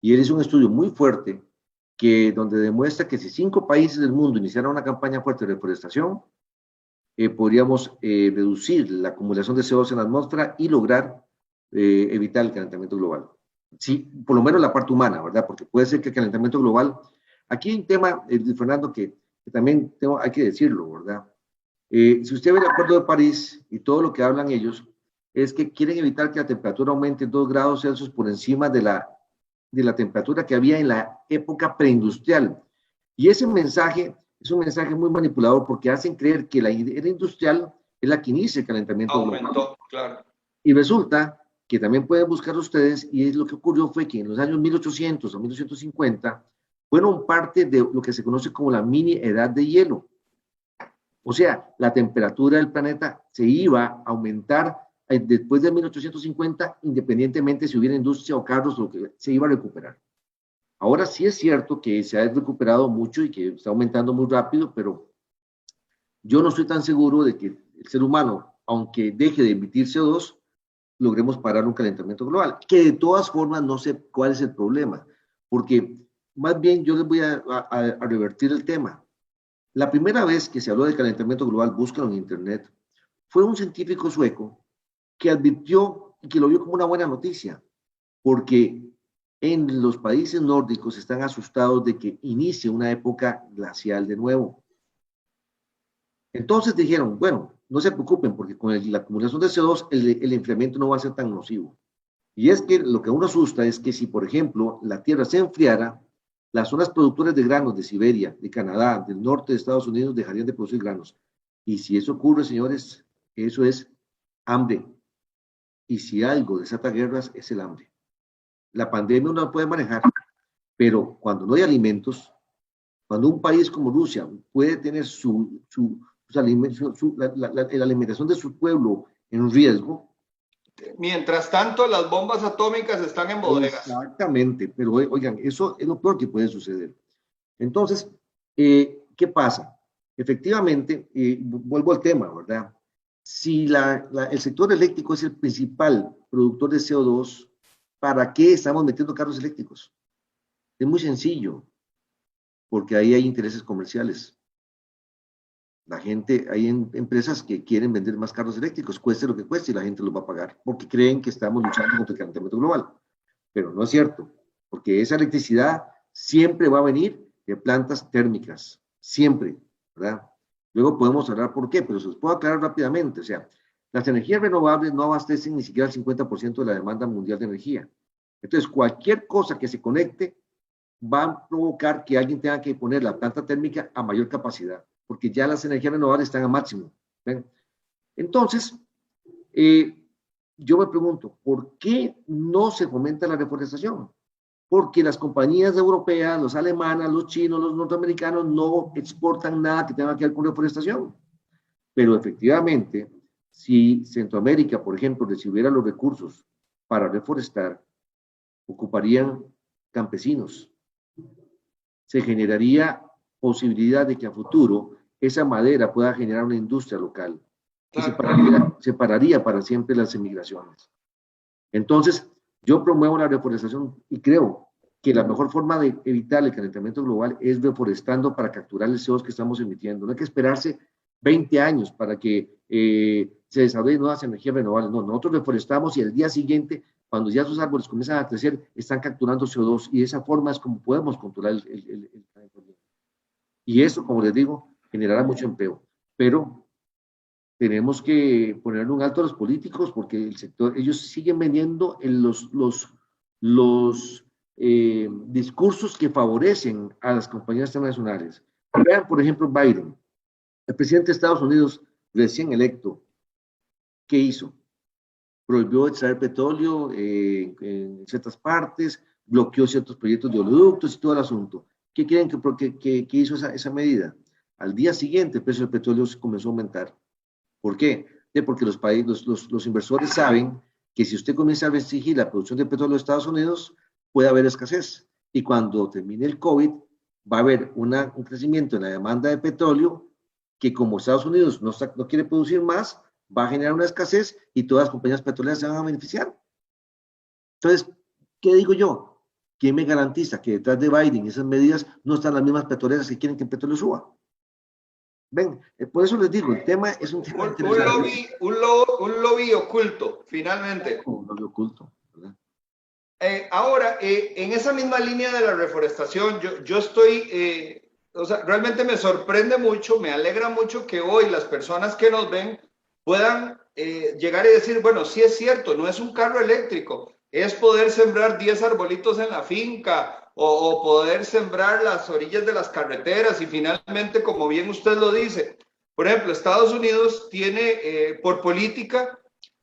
Y él hizo un estudio muy fuerte donde demuestra que si 5 países del mundo iniciaran una campaña fuerte de reforestación, podríamos reducir la acumulación de CO2 en la atmósfera y lograr evitar el calentamiento global. Sí, por lo menos la parte humana, ¿verdad? Porque puede ser que el calentamiento global... Aquí hay un tema, Fernando, que también hay que decirlo, ¿verdad? Si usted ve el Acuerdo de París y todo lo que hablan ellos, es que quieren evitar que la temperatura aumente 2 grados Celsius por encima de la temperatura que había en la época preindustrial. Y ese mensaje es un mensaje muy manipulador porque hacen creer que la era industrial es la que inicia el calentamiento global. Claro. Y resulta que también pueden buscar ustedes, y es lo que ocurrió fue que en los años 1800 a 1850 fueron parte de lo que se conoce como la mini edad de hielo. O sea, la temperatura del planeta se iba a aumentar después de 1850, independientemente si hubiera industria o carros, lo que se iba a recuperar. Ahora sí es cierto que se ha recuperado mucho y que está aumentando muy rápido, pero yo no estoy tan seguro de que el ser humano, aunque deje de emitir CO2, logremos parar un calentamiento global, que de todas formas no sé cuál es el problema, porque más bien yo les voy a revertir el tema. La primera vez que se habló de calentamiento global, búscalo en internet, fue un científico sueco que advirtió y que lo vio como una buena noticia, porque en los países nórdicos están asustados de que inicie una época glacial de nuevo. Entonces dijeron, bueno, no se preocupen porque con la acumulación de CO2 el enfriamiento no va a ser tan nocivo. Y es que lo que a uno asusta es que si, por ejemplo, la Tierra se enfriara, las zonas productoras de granos de Siberia, de Canadá, del norte de Estados Unidos dejarían de producir granos. Y si eso ocurre, señores, eso es hambre. Y si algo desata guerras, es el hambre. La pandemia uno la puede manejar, pero cuando no hay alimentos, cuando un país como Rusia puede tener sus alimentos, la alimentación de su pueblo en riesgo. Mientras tanto, las bombas atómicas están en bodegas. Exactamente, pero oigan, eso es lo peor que puede suceder. Entonces, ¿qué pasa? Efectivamente, vuelvo al tema, ¿verdad? Si el sector eléctrico es el principal productor de CO2, ¿para qué estamos metiendo carros eléctricos? Es muy sencillo, porque ahí hay intereses comerciales. La gente, hay empresas que quieren vender más carros eléctricos, cueste lo que cueste, y la gente los va a pagar, porque creen que estamos luchando contra el calentamiento global. Pero no es cierto, porque esa electricidad siempre va a venir de plantas térmicas, siempre, ¿verdad? Luego podemos hablar por qué, pero se los puedo aclarar rápidamente. O sea, las energías renovables no abastecen ni siquiera el 50% de la demanda mundial de energía. Entonces, cualquier cosa que se conecte va a provocar que alguien tenga que poner la planta térmica a mayor capacidad, porque ya las energías renovables están a máximo. ¿Ven? Entonces, yo me pregunto, ¿por qué no se fomenta la reforestación? Porque las compañías europeas, los alemanas, los chinos, los norteamericanos no exportan nada que tenga que ver con reforestación. Pero efectivamente, si Centroamérica, por ejemplo, recibiera los recursos para reforestar, ocuparían campesinos. Se generaría posibilidad de que a futuro esa madera pueda generar una industria local y separaría para siempre las emigraciones. Entonces, yo promuevo la reforestación y creo que la mejor forma de evitar el calentamiento global es reforestando para capturar el CO2 que estamos emitiendo. No hay que esperarse 20 años para que se desarrollen nuevas energías renovables. No, nosotros reforestamos y al día siguiente, cuando ya esos árboles comienzan a crecer, están capturando CO2 y de esa forma es como podemos controlar el calentamiento. Y eso, como les digo, generará mucho empleo. Pero tenemos que ponerle un alto a los políticos porque el sector, ellos siguen vendiendo en los discursos que favorecen a las compañías transnacionales. Vean, por ejemplo, Biden, el presidente de Estados Unidos recién electo, ¿qué hizo? Prohibió extraer petróleo en ciertas partes, bloqueó ciertos proyectos de oleoductos y todo el asunto. ¿Qué creen que hizo esa medida? Al día siguiente el precio del petróleo se comenzó a aumentar. ¿Por qué? Porque los inversores saben que si usted comienza a restringir la producción de petróleo de Estados Unidos, puede haber escasez. Y cuando termine el COVID, va a haber un crecimiento en la demanda de petróleo que como Estados Unidos no quiere producir más, va a generar una escasez y todas las compañías petroleras se van a beneficiar. Entonces, ¿qué digo yo? ¿Quién me garantiza que detrás de Biden y esas medidas no están las mismas petroleras que quieren que el petróleo suba? Ven, por eso les digo, el tema es un tema interesante. Un lobby oculto, finalmente. Un lobby oculto, ¿verdad? Ahora, en esa misma línea de la reforestación, yo estoy, o sea, realmente me sorprende mucho, me alegra mucho que hoy las personas que nos ven puedan llegar y decir, bueno, sí es cierto, no es un carro eléctrico, es poder sembrar 10 arbolitos en la finca o poder sembrar las orillas de las carreteras y finalmente, como bien usted lo dice, por ejemplo, Estados Unidos tiene por política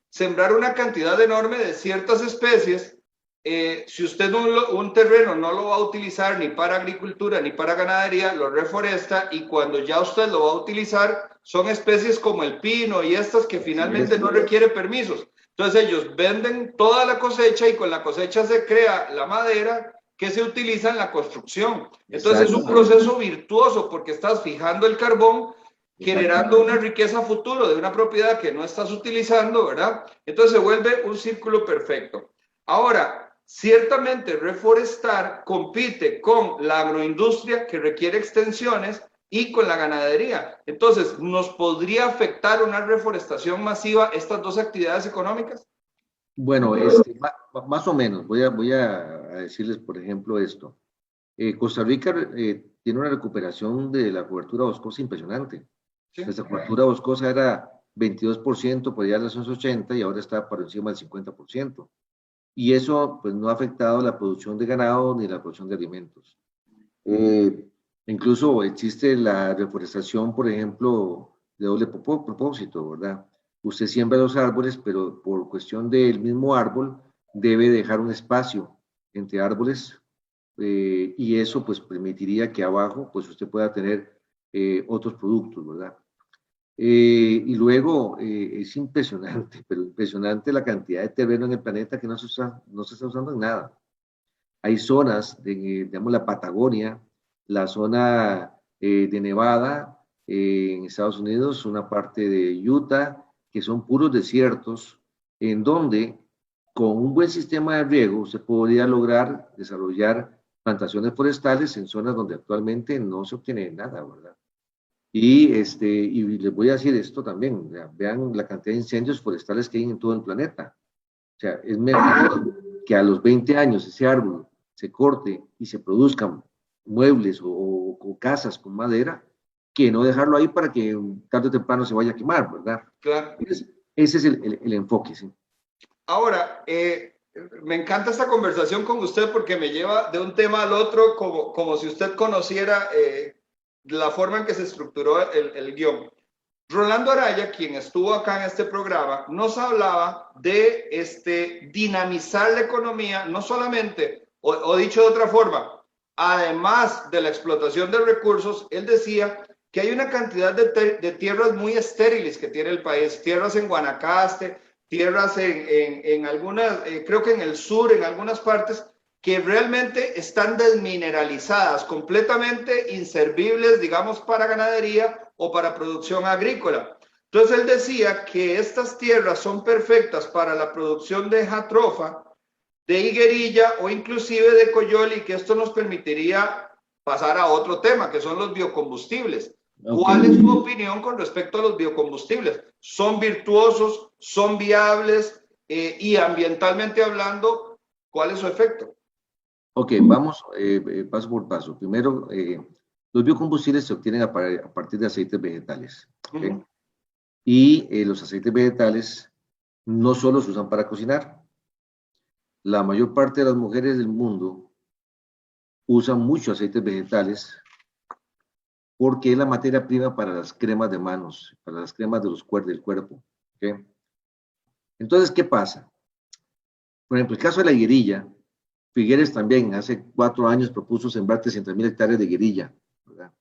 sembrar una cantidad enorme de ciertas especies. Si usted un terreno no lo va a utilizar ni para agricultura ni para ganadería, lo reforesta y cuando ya usted lo va a utilizar, son especies como el pino y estas que finalmente no requieren permisos. Entonces ellos venden toda la cosecha y con la cosecha se crea la madera que se utiliza en la construcción. Entonces es un proceso virtuoso porque estás fijando el carbón, generando una riqueza a futuro de una propiedad que no estás utilizando, ¿verdad? Entonces se vuelve un círculo perfecto. Ahora, ciertamente reforestar compite con la agroindustria que requiere extensiones y con la ganadería. Entonces, ¿nos podría afectar una reforestación masiva estas dos actividades económicas? Bueno, más o menos, voy a decirles, por ejemplo, esto. Costa Rica tiene una recuperación de la cobertura boscosa impresionante. Sí. Nuestra cobertura boscosa era 22% por allá de los años 80 y ahora está por encima del 50%. Y eso pues, no ha afectado la producción de ganado ni la producción de alimentos. Incluso existe la reforestación, por ejemplo, de doble propósito, ¿verdad? Usted siembra los árboles, pero por cuestión del mismo árbol debe dejar un espacio entre árboles y eso pues permitiría que abajo pues usted pueda tener otros productos, ¿verdad? Y luego es impresionante, pero impresionante la cantidad de terreno en el planeta que no se está usando en nada. Hay zonas de, digamos, la Patagonia, la zona de Nevada en Estados Unidos, una parte de Utah, que son puros desiertos, en donde con un buen sistema de riego se podría lograr desarrollar plantaciones forestales en zonas donde actualmente no se obtiene nada, ¿verdad? Y les voy a decir esto también, vean la cantidad de incendios forestales que hay en todo el planeta. O sea, es mejor que a los 20 años ese árbol se corte y se produzcan muebles o casas con madera, que no dejarlo ahí para que tarde o temprano se vaya a quemar, ¿verdad? Claro. Ese es el enfoque, ¿sí? Ahora, me encanta esta conversación con usted porque me lleva de un tema al otro como si usted conociera la forma en que se estructuró el guión. Rolando Araya, quien estuvo acá en este programa, nos hablaba de dinamizar la economía, no solamente, o dicho de otra forma, además de la explotación de recursos, él decía que hay una cantidad de tierras muy estériles que tiene el país, tierras en Guanacaste, tierras en algunas, creo que en el sur, en algunas partes, que realmente están desmineralizadas, completamente inservibles, digamos, para ganadería o para producción agrícola. Entonces él decía que estas tierras son perfectas para la producción de jatrofa, de higuerilla o inclusive de coyol y que esto nos permitiría pasar a otro tema, que son los biocombustibles. Okay. ¿Cuál es su opinión con respecto a los biocombustibles? ¿Son virtuosos? ¿Son viables? Y ambientalmente hablando, ¿cuál es su efecto? Ok, vamos paso por paso. Primero, los biocombustibles se obtienen a partir de aceites vegetales. ¿Okay? Y los aceites vegetales no solo se usan para cocinar. La mayor parte de las mujeres del mundo usan mucho aceites vegetales porque es la materia prima para las cremas de manos, para las cremas de del cuerpo. ¿Okay? Entonces, ¿qué pasa? Por ejemplo, el caso de la higuerilla, Figueres también hace 4 años propuso sembrar 300,000 hectáreas de higuerilla, ¿verdad?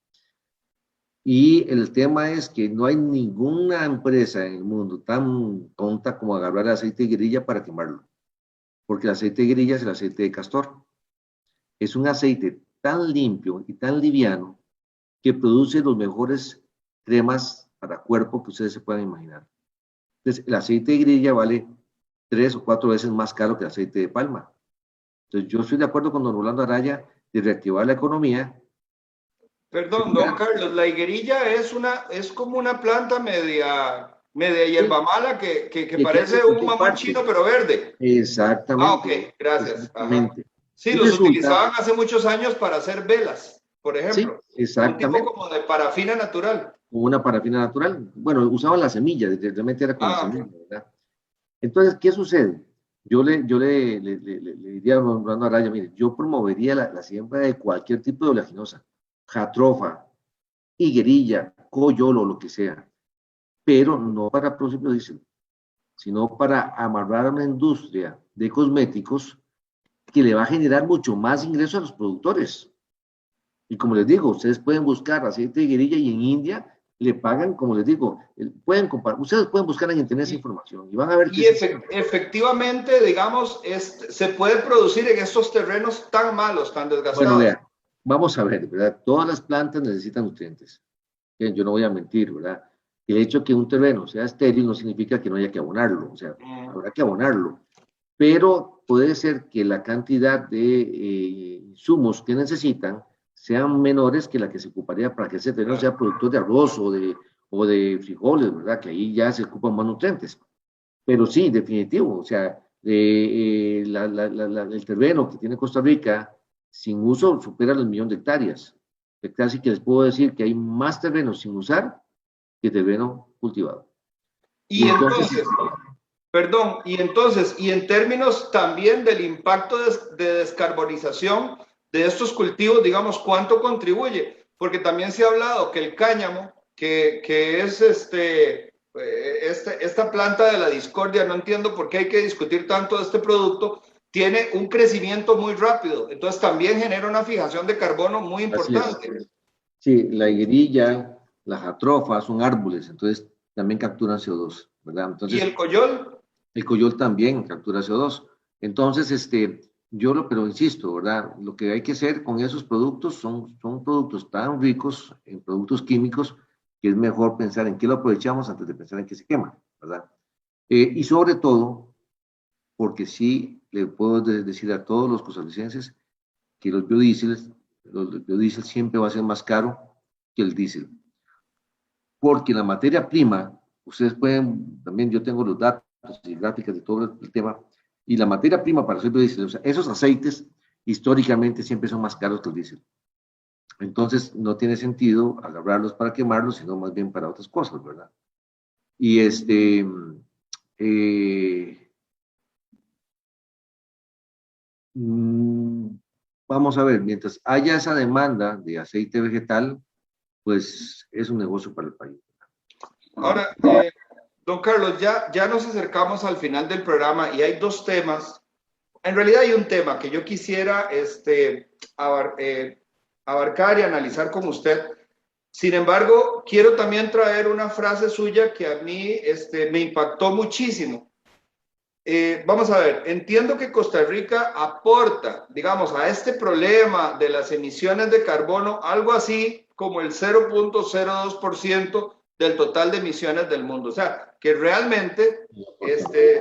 Y el tema es que no hay ninguna empresa en el mundo tan tonta como agarrar el aceite de higuerilla para quemarlo, porque el aceite de higuerilla es el aceite de castor. Es un aceite tan limpio y tan liviano que produce los mejores cremas para cuerpo que ustedes se puedan imaginar. Entonces, el aceite de higuerilla vale 3 o 4 veces más caro que el aceite de palma. Entonces, yo estoy de acuerdo con don Rolando Araya de reactivar la economía. Perdón, don Carlos, la higuerilla es como una planta media hierba mala que parece un mamón chino, pero verde. Exactamente. Ah, ok, gracias. Exactamente. Sí, los utilizaban hace muchos años para hacer velas, por ejemplo. Sí, exactamente. Un tipo como de parafina natural. Como una parafina natural. Bueno, usaban la semilla, realmente era con la semilla, ¿verdad? Entonces, ¿qué sucede? Yo le diría a don Rolando Araya, mire, yo promovería la siembra de cualquier tipo de oleaginosa, jatrofa, higuerilla, coyolo, lo que sea, pero no para próximo biodiesel, sino para amarrar a una industria de cosméticos que le va a generar mucho más ingresos a los productores. Y como les digo, ustedes pueden buscar aceite de higuerilla y en India le pagan, como les digo, pueden comparar, ustedes pueden buscar en internet esa información y van a ver que... Y efectivamente, digamos, se puede producir en estos terrenos tan malos, tan Bueno, desgastados. vea, vamos a ver, ¿verdad? Todas las plantas necesitan nutrientes. Bien, yo no voy a mentir, ¿verdad? El hecho de que un terreno sea estéril no significa que no haya que abonarlo, o sea, habrá que abonarlo, pero puede ser que la cantidad de insumos que necesitan sean menores que la que se ocuparía para que ese terreno sea productor de arroz o de frijoles, ¿verdad? Que ahí ya se ocupan más nutrientes. Pero sí, definitivo, o sea, el terreno que tiene Costa Rica sin uso supera los 1.000.000 de hectáreas. Casi que les puedo decir que hay más terreno sin usar que terreno cultivado. Y entonces, perdón, y en términos también del impacto de descarbonización de estos cultivos, digamos, ¿cuánto contribuye? Porque también se ha hablado que el cáñamo, que es esta planta de la discordia, no entiendo por qué hay que discutir tanto de este producto, tiene un crecimiento muy rápido, entonces también genera una fijación de carbono muy importante. Sí, la higuerilla, la jatropha son árboles, entonces también capturan CO2, ¿verdad? Entonces, ¿Y el coyol? El coyol también captura CO2. Entonces, pero insisto, ¿verdad? Lo que hay que hacer con esos productos son productos tan ricos en productos químicos que es mejor pensar en qué lo aprovechamos antes de pensar en qué se quema, ¿verdad? Y sobre todo, porque sí le puedo decir a todos los costarricenses que los biodiesel siempre va a ser más caro que el diésel. Porque la materia prima, ustedes pueden, también yo tengo los datos y gráficas de todo el tema, y la materia prima para hacer biodiesel, o sea, esos aceites históricamente siempre son más caros que el diésel. Entonces, no tiene sentido agarrarlos para quemarlos, sino más bien para otras cosas, ¿verdad? Y vamos a ver, mientras haya esa demanda de aceite vegetal, pues es un negocio para el país. Ahora, don Carlos, ya nos acercamos al final del programa y hay dos temas. En realidad hay un tema que yo quisiera abarcar y analizar con usted. Sin embargo, quiero también traer una frase suya que a mí me impactó muchísimo. Vamos a ver, entiendo que Costa Rica aporta, digamos, a este problema de las emisiones de carbono algo así como el 0.02% del total de emisiones del mundo. O sea, que realmente,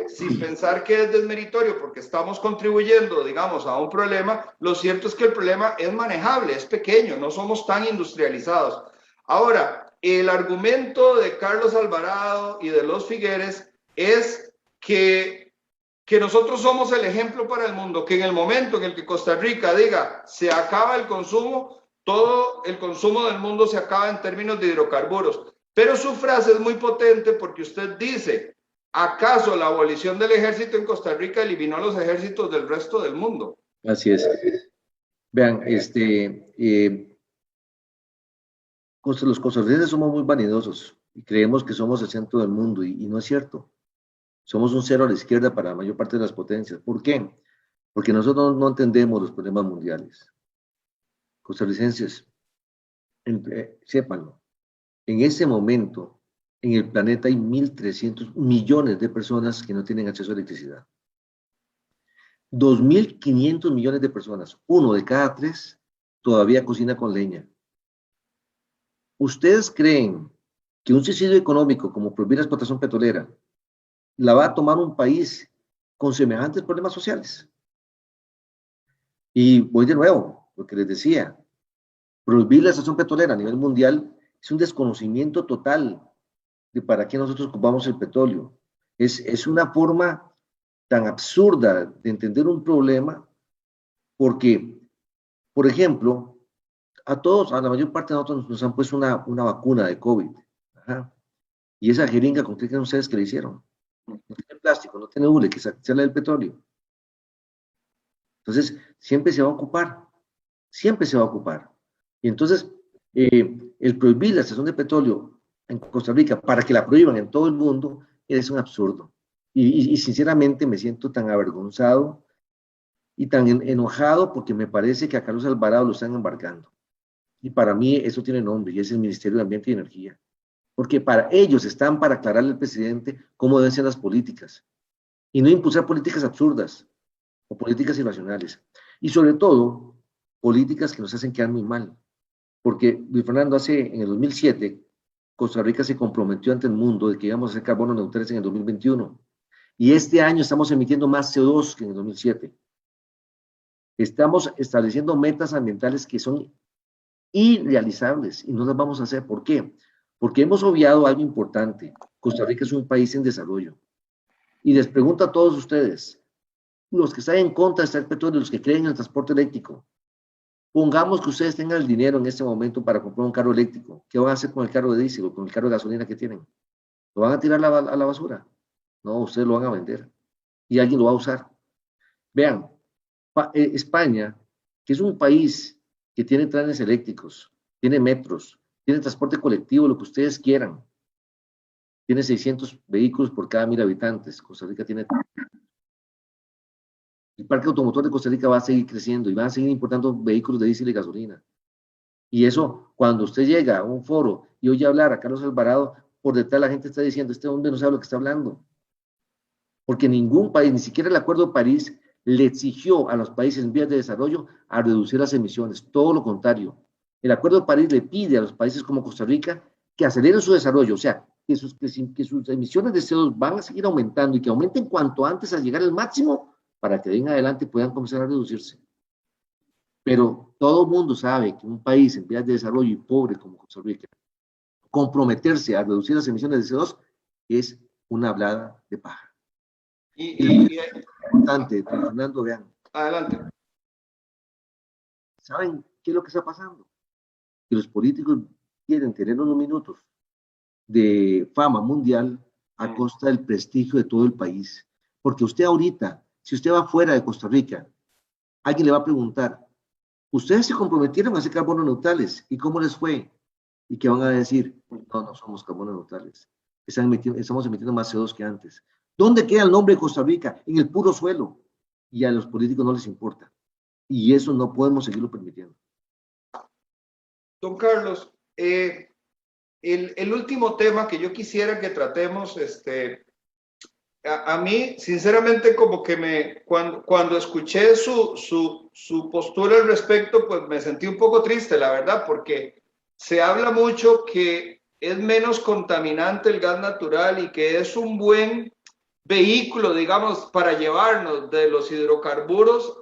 sin pensar que es desmeritorio porque estamos contribuyendo, digamos, a un problema, lo cierto es que el problema es manejable, es pequeño, no somos tan industrializados. Ahora, el argumento de Carlos Alvarado y de los Figueres es que nosotros somos el ejemplo para el mundo, que en el momento en el que Costa Rica diga se acaba el consumo, todo el consumo del mundo se acaba en términos de hidrocarburos. Pero su frase es muy potente porque usted dice, ¿acaso la abolición del ejército en Costa Rica eliminó los ejércitos del resto del mundo? Así es. Vean, los costarricenses somos muy vanidosos y creemos que somos el centro del mundo y no es cierto. Somos un cero a la izquierda para la mayor parte de las potencias. ¿Por qué? Porque nosotros no entendemos los problemas mundiales. Costarricenses, sépanlo, en ese momento en el planeta hay 1.300 millones de personas que no tienen acceso a electricidad. 2.500 millones de personas, uno de cada tres, todavía cocina con leña. ¿Ustedes creen que un suicidio económico como prohibir la explotación petrolera la va a tomar un país con semejantes problemas sociales? Y voy de nuevo, lo que les decía, prohibir la extracción petrolera a nivel mundial es un desconocimiento total de para qué nosotros ocupamos el petróleo. Es una forma tan absurda de entender un problema porque, por ejemplo, a la mayor parte de nosotros nos han puesto una vacuna de COVID. Ajá. Y esa jeringa, ¿con qué creen ustedes que le hicieron? No tiene plástico, no tiene hule, que sale del petróleo. Entonces, siempre se va a ocupar, siempre se va a ocupar. Y entonces, el prohibir la extracción de petróleo en Costa Rica para que la prohíban en todo el mundo es un absurdo. Y sinceramente me siento tan avergonzado y tan enojado porque me parece que a Carlos Alvarado lo están embarcando. Y para mí eso tiene nombre y es el Ministerio de Ambiente y Energía. porque para ellos están para aclararle al presidente cómo deben ser las políticas y no impulsar políticas absurdas o políticas irracionales. Y sobre todo, políticas que nos hacen quedar muy mal. Porque, Luis Fernando, en el 2007, Costa Rica se comprometió ante el mundo de que íbamos a ser carbono neutrales en el 2021. Y este año estamos emitiendo más CO2 que en el 2007. Estamos estableciendo metas ambientales que son irrealizables y no las vamos a hacer. ¿Por qué? Porque hemos obviado algo importante. Costa Rica es un país en desarrollo. Y les pregunto a todos ustedes, los que están en contra de este petróleo, los que creen en el transporte eléctrico, pongamos que ustedes tengan el dinero en este momento para comprar un carro eléctrico. ¿Qué van a hacer con el carro de diésel o con el carro de gasolina que tienen? ¿Lo van a tirar a la basura? No, ustedes lo van a vender y alguien lo va a usar. Vean, España, que es un país que tiene trenes eléctricos, tiene metros, tiene transporte colectivo, lo que ustedes quieran. Tiene 600 vehículos por cada 1000 habitantes. Costa Rica tiene... El parque automotor de Costa Rica va a seguir creciendo y van a seguir importando vehículos de diésel y gasolina. Y eso, cuando usted llega a un foro y oye hablar a Carlos Alvarado, por detrás la gente está diciendo, este hombre no sabe lo que está hablando. Porque ningún país, ni siquiera el Acuerdo de París, le exigió a los países en vías de desarrollo a reducir las emisiones. Todo lo contrario. El Acuerdo de París le pide a los países como Costa Rica que aceleren su desarrollo, o sea, que sus emisiones de CO2 van a seguir aumentando y que aumenten cuanto antes a llegar al máximo para que de en adelante puedan comenzar a reducirse. Pero todo el mundo sabe que un país en vías de desarrollo y pobre como Costa Rica, comprometerse a reducir las emisiones de CO2 es una hablada de paja. Y es importante, Fernando, vean. Adelante. ¿Saben qué es lo que está pasando? Que los políticos quieren tener unos minutos de fama mundial a costa del prestigio de todo el país. Porque usted ahorita, si usted va fuera de Costa Rica, alguien le va a preguntar, ustedes se comprometieron a ser carbono neutrales, ¿y cómo les fue? ¿Y qué van a decir? No, no somos carbono neutrales. Estamos emitiendo más CO2 que antes. ¿Dónde queda el nombre de Costa Rica? En el puro suelo. Y a los políticos no les importa. Y eso no podemos seguirlo permitiendo. Don Carlos, el último tema que yo quisiera que tratemos, a mí, sinceramente, como que cuando escuché su postura al respecto, pues me sentí un poco triste, la verdad, porque se habla mucho que es menos contaminante el gas natural y que es un buen vehículo, digamos, para llevarnos de los hidrocarburos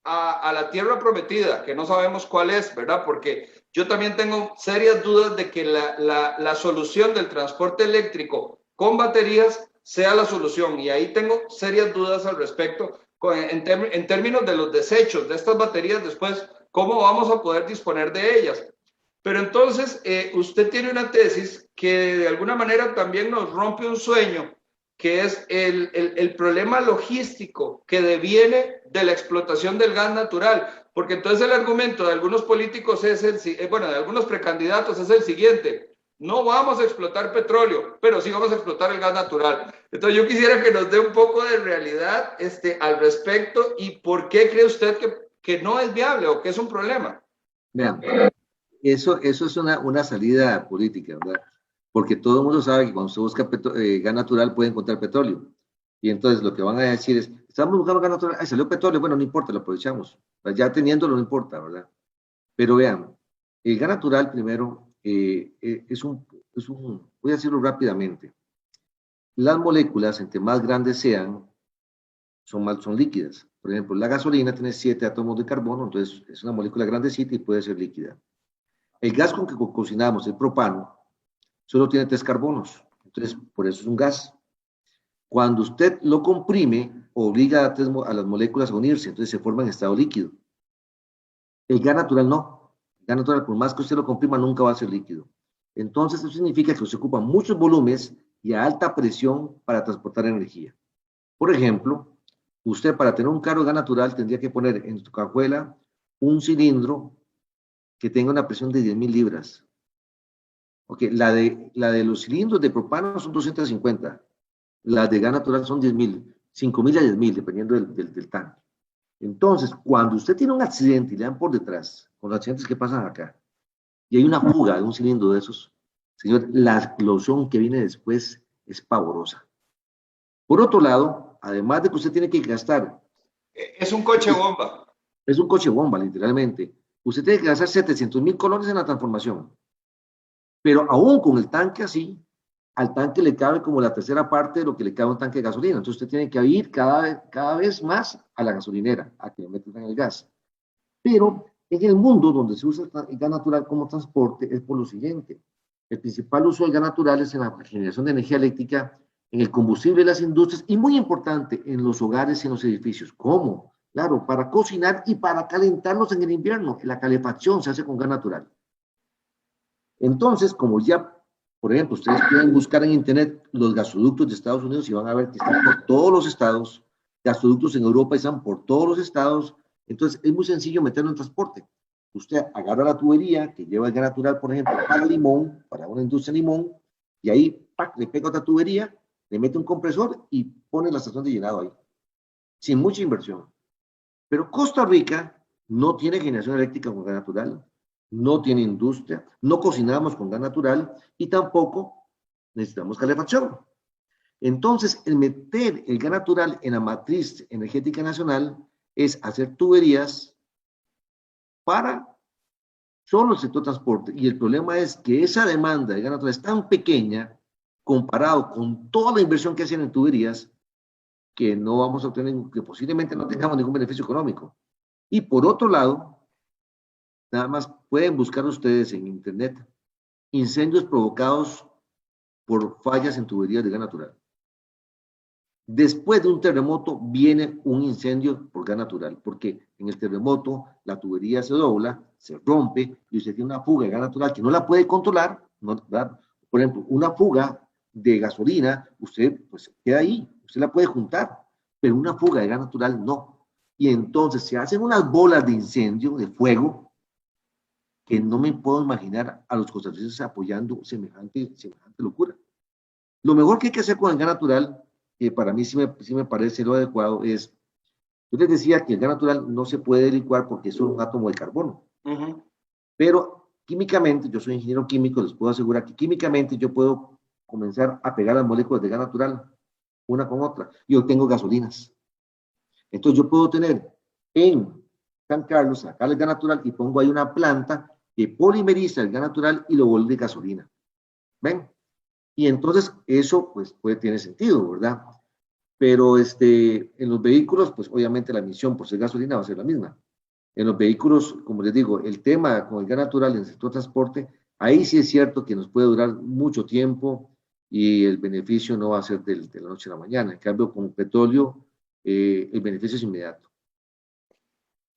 a la tierra prometida, que no sabemos cuál es, ¿verdad? Porque yo también tengo serias dudas de que la solución del transporte eléctrico con baterías sea la solución. Y ahí tengo serias dudas al respecto en términos de los desechos de estas baterías después, cómo vamos a poder disponer de ellas. Pero entonces, usted tiene una tesis que de alguna manera también nos rompe un sueño, que es el problema logístico que deviene de la explotación del gas natural. Porque entonces el argumento de algunos políticos bueno, de algunos precandidatos es el siguiente: no vamos a explotar petróleo, pero sí vamos a explotar el gas natural. Entonces yo quisiera que nos dé un poco de realidad al respecto y por qué cree usted que no es viable o que es un problema. Vean, eso es una salida política, ¿verdad? Porque todo el mundo sabe que cuando se busca gas natural puede encontrar petróleo. Y entonces lo que van a decir es, estamos buscando gas natural, ay, salió petróleo, bueno, no importa, lo aprovechamos. Pues ya teniéndolo no importa, ¿verdad? Pero vean, el gas natural primero voy a decirlo rápidamente, las moléculas, entre más grandes sean, son líquidas. Por ejemplo, la gasolina tiene 7 átomos de carbono, entonces es una molécula grandecita y puede ser líquida. El gas con que cocinamos, el propano, solo tiene 3 carbonos, entonces por eso es un gas. Cuando usted lo comprime, obliga a las moléculas a unirse, entonces se forma en estado líquido. El gas natural no. El gas natural, por más que usted lo comprima, nunca va a ser líquido. Entonces, eso significa que se ocupan muchos volúmenes y a alta presión para transportar energía. Por ejemplo, usted para tener un carro de gas natural tendría que poner en su cajuela un cilindro que tenga una presión de 10.000 libras. Okay, la de los cilindros de propano son 250. Las de gas natural son 10.000, 5.000 a 10.000, dependiendo del tanque. Entonces, cuando usted tiene un accidente y le dan por detrás, con los accidentes que pasan acá, y hay una fuga de un cilindro de esos, Señor, la explosión que viene después es pavorosa. Por otro lado, además de que usted tiene que gastar, Es un coche bomba. es un coche bomba, literalmente, usted tiene que gastar 700,000 colones en la transformación. Pero aún con el tanque así, al tanque le cabe como la tercera parte de lo que le cabe a un tanque de gasolina. Entonces usted tiene que ir cada vez más a la gasolinera, a que le metan el gas. Pero en el mundo donde se usa el gas natural como transporte es por lo siguiente. El principal uso del gas natural es en la generación de energía eléctrica, en el combustible de las industrias y muy importante, en los hogares y en los edificios. ¿Cómo? Claro, para cocinar y para calentarlos en el invierno. La calefacción se hace con gas natural. Entonces, como ya, por ejemplo, ustedes pueden buscar en internet los gasoductos de Estados Unidos y van a ver que están por todos los estados, gasoductos en Europa están por todos los estados, entonces es muy sencillo meterlo en transporte. Usted agarra la tubería que lleva el gas natural, por ejemplo, para limón, para una industria de limón, y ahí ¡pac! Le pega otra tubería, le mete un compresor y pone la estación de llenado ahí, sin mucha inversión. Pero Costa Rica no tiene generación eléctrica con gas natural, no tiene industria, no cocinamos con gas natural y tampoco necesitamos calefacción. Entonces, el meter el gas natural en la matriz energética nacional es hacer tuberías para solo el sector transporte. Y el problema es que esa demanda de gas natural es tan pequeña comparado con toda la inversión que hacen en tuberías que no vamos a obtener, que posiblemente no tengamos ningún beneficio económico. Y por otro lado, nada más pueden buscar ustedes en internet incendios provocados por fallas en tuberías de gas natural. Después de un terremoto viene un incendio por gas natural, porque en el terremoto la tubería se dobla, se rompe y usted tiene una fuga de gas natural que no la puede controlar, ¿no? Por ejemplo, una fuga de gasolina, usted pues queda ahí, usted la puede juntar, pero una fuga de gas natural no. Y entonces se hacen unas bolas de incendio, de fuego, que no me puedo imaginar a los costarricenses apoyando semejante locura. Lo mejor que hay que hacer con el gas natural, que para mí sí me parece lo adecuado, es, yo les decía que el gas natural no se puede licuar porque es un átomo de carbono, pero químicamente, yo soy ingeniero químico, les puedo asegurar que químicamente yo puedo comenzar a pegar las moléculas de gas natural una con otra y obtengo gasolinas. Entonces yo puedo tener en San Carlos, sacar el gas natural y pongo ahí una planta que polimeriza el gas natural y lo vuelve gasolina. ¿Ven? Y entonces eso pues tiene sentido, ¿verdad? Pero en los vehículos, pues obviamente la emisión por ser gasolina va a ser la misma. En los vehículos, como les digo, el tema con el gas natural en el sector transporte, ahí sí es cierto que nos puede durar mucho tiempo y el beneficio no va a ser de la noche a la mañana. En cambio, con petróleo, el beneficio es inmediato.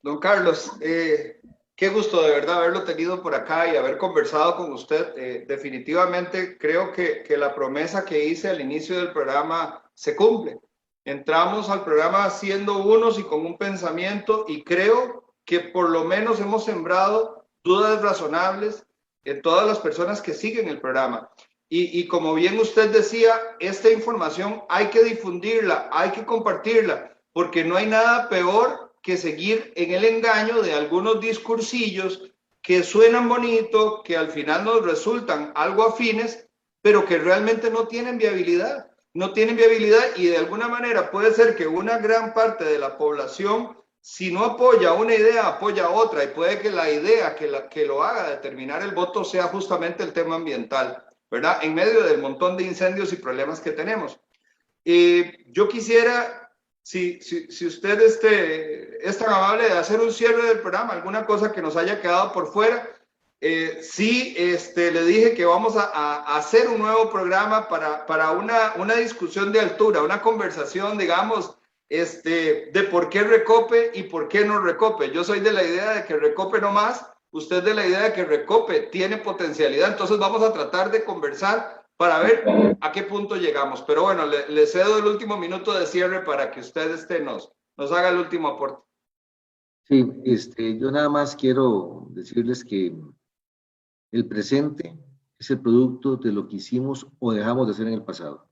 Don Carlos, qué gusto de verdad haberlo tenido por acá y haber conversado con usted. Definitivamente creo que la promesa que hice al inicio del programa se cumple. Entramos al programa siendo unos y con un pensamiento y creo que por lo menos hemos sembrado dudas razonables en todas las personas que siguen el programa. Y como bien usted decía, esta información hay que difundirla, hay que compartirla, porque no hay nada peor que seguir en el engaño de algunos discursillos que suenan bonito, que al final nos resultan algo afines, pero que realmente no tienen viabilidad. No tienen viabilidad y de alguna manera puede ser que una gran parte de la población, si no apoya una idea, apoya otra y puede que la idea que lo haga determinar el voto sea justamente el tema ambiental, ¿verdad? En medio del montón de incendios y problemas que tenemos. Yo quisiera, si usted es tan amable de hacer un cierre del programa, alguna cosa que nos haya quedado por fuera. Sí, le dije que vamos a hacer un nuevo programa para una discusión de altura, una conversación, digamos, de por qué Recope y por qué no Recope. Yo soy de la idea de que Recope no más, usted de la idea de que Recope tiene potencialidad, entonces vamos a tratar de conversar para ver a qué punto llegamos. Pero bueno, le cedo el último minuto de cierre para que usted nos haga el último aporte. Sí, yo nada más quiero decirles que el presente es el producto de lo que hicimos o dejamos de hacer en el pasado.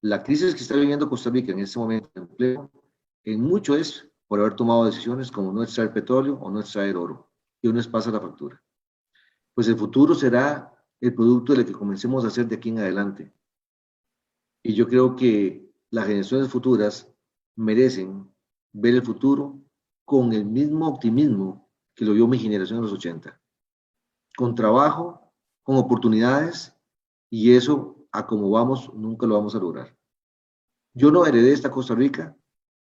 La crisis que está viviendo Costa Rica en este momento de empleo, en mucho es por haber tomado decisiones como no extraer petróleo o no extraer oro, y uno les pasa la factura. Pues el futuro será el producto de lo que comencemos a hacer de aquí en adelante. Y yo creo que las generaciones futuras merecen ver el futuro con el mismo optimismo que lo vio mi generación en los 80. Con trabajo, con oportunidades, y eso, a como vamos, nunca lo vamos a lograr. Yo no heredé esta Costa Rica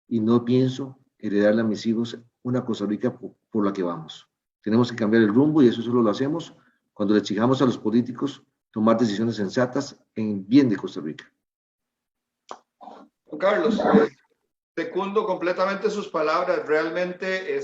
y no pienso heredarle a mis hijos una Costa Rica por la que vamos. Tenemos que cambiar el rumbo y eso solo lo hacemos cuando le exijamos a los políticos tomar decisiones sensatas en bien de Costa Rica. Juan Carlos, secundo completamente sus palabras. Realmente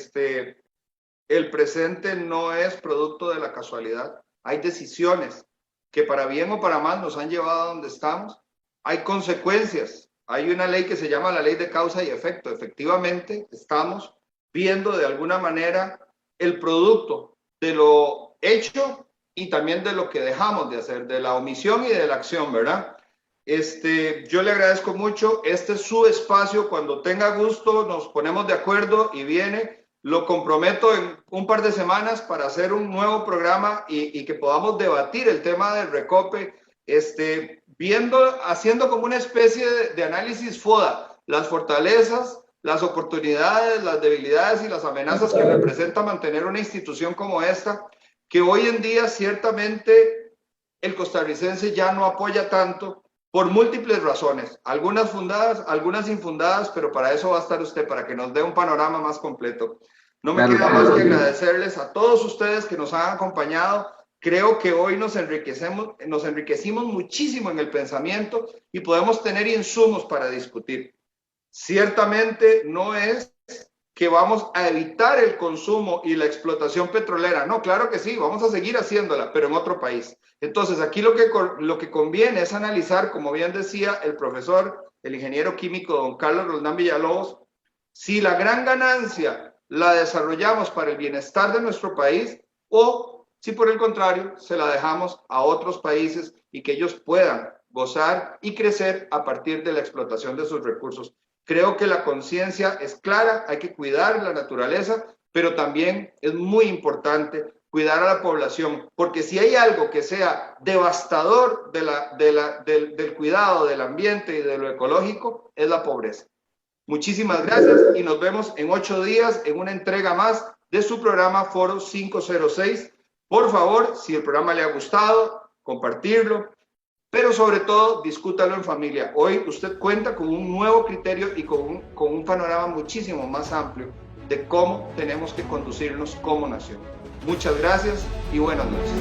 el presente no es producto de la casualidad. Hay decisiones que para bien o para mal nos han llevado a donde estamos. Hay consecuencias. Hay una ley que se llama la ley de causa y efecto. Efectivamente, estamos viendo de alguna manera el producto de lo hecho y también de lo que dejamos de hacer, de la omisión y de la acción, ¿verdad? Yo le agradezco mucho. Este es su espacio. Cuando tenga gusto, nos ponemos de acuerdo y viene. Lo comprometo en un par de semanas para hacer un nuevo programa y que podamos debatir el tema del Recope, haciendo como una especie de análisis FODA, las fortalezas, las oportunidades, las debilidades y las amenazas que representa mantener una institución como esta, que hoy en día ciertamente el costarricense ya no apoya tanto por múltiples razones, algunas fundadas, algunas infundadas, pero para eso va a estar usted, para que nos dé un panorama más completo. No me queda más que agradecerles a todos ustedes que nos han acompañado. Creo que hoy nos enriquecimos muchísimo en el pensamiento y podemos tener insumos para discutir. Ciertamente no es que vamos a evitar el consumo y la explotación petrolera. No, claro que sí, vamos a seguir haciéndola, pero en otro país. Entonces, aquí lo que conviene es analizar, como bien decía el profesor, el ingeniero químico don Carlos Roldán Villalobos, si la gran ganancia la desarrollamos para el bienestar de nuestro país o si por el contrario se la dejamos a otros países y que ellos puedan gozar y crecer a partir de la explotación de sus recursos. Creo que la conciencia es clara, hay que cuidar la naturaleza, pero también es muy importante cuidar a la población, porque si hay algo que sea devastador del cuidado del ambiente y de lo ecológico, es la pobreza. Muchísimas gracias y nos vemos en 8 días en una entrega más de su programa Foro 506. Por favor, si el programa le ha gustado, compartirlo, pero sobre todo, discútalo en familia. Hoy usted cuenta con un nuevo criterio y con un panorama muchísimo más amplio de cómo tenemos que conducirnos como nación. Muchas gracias y buenas noches.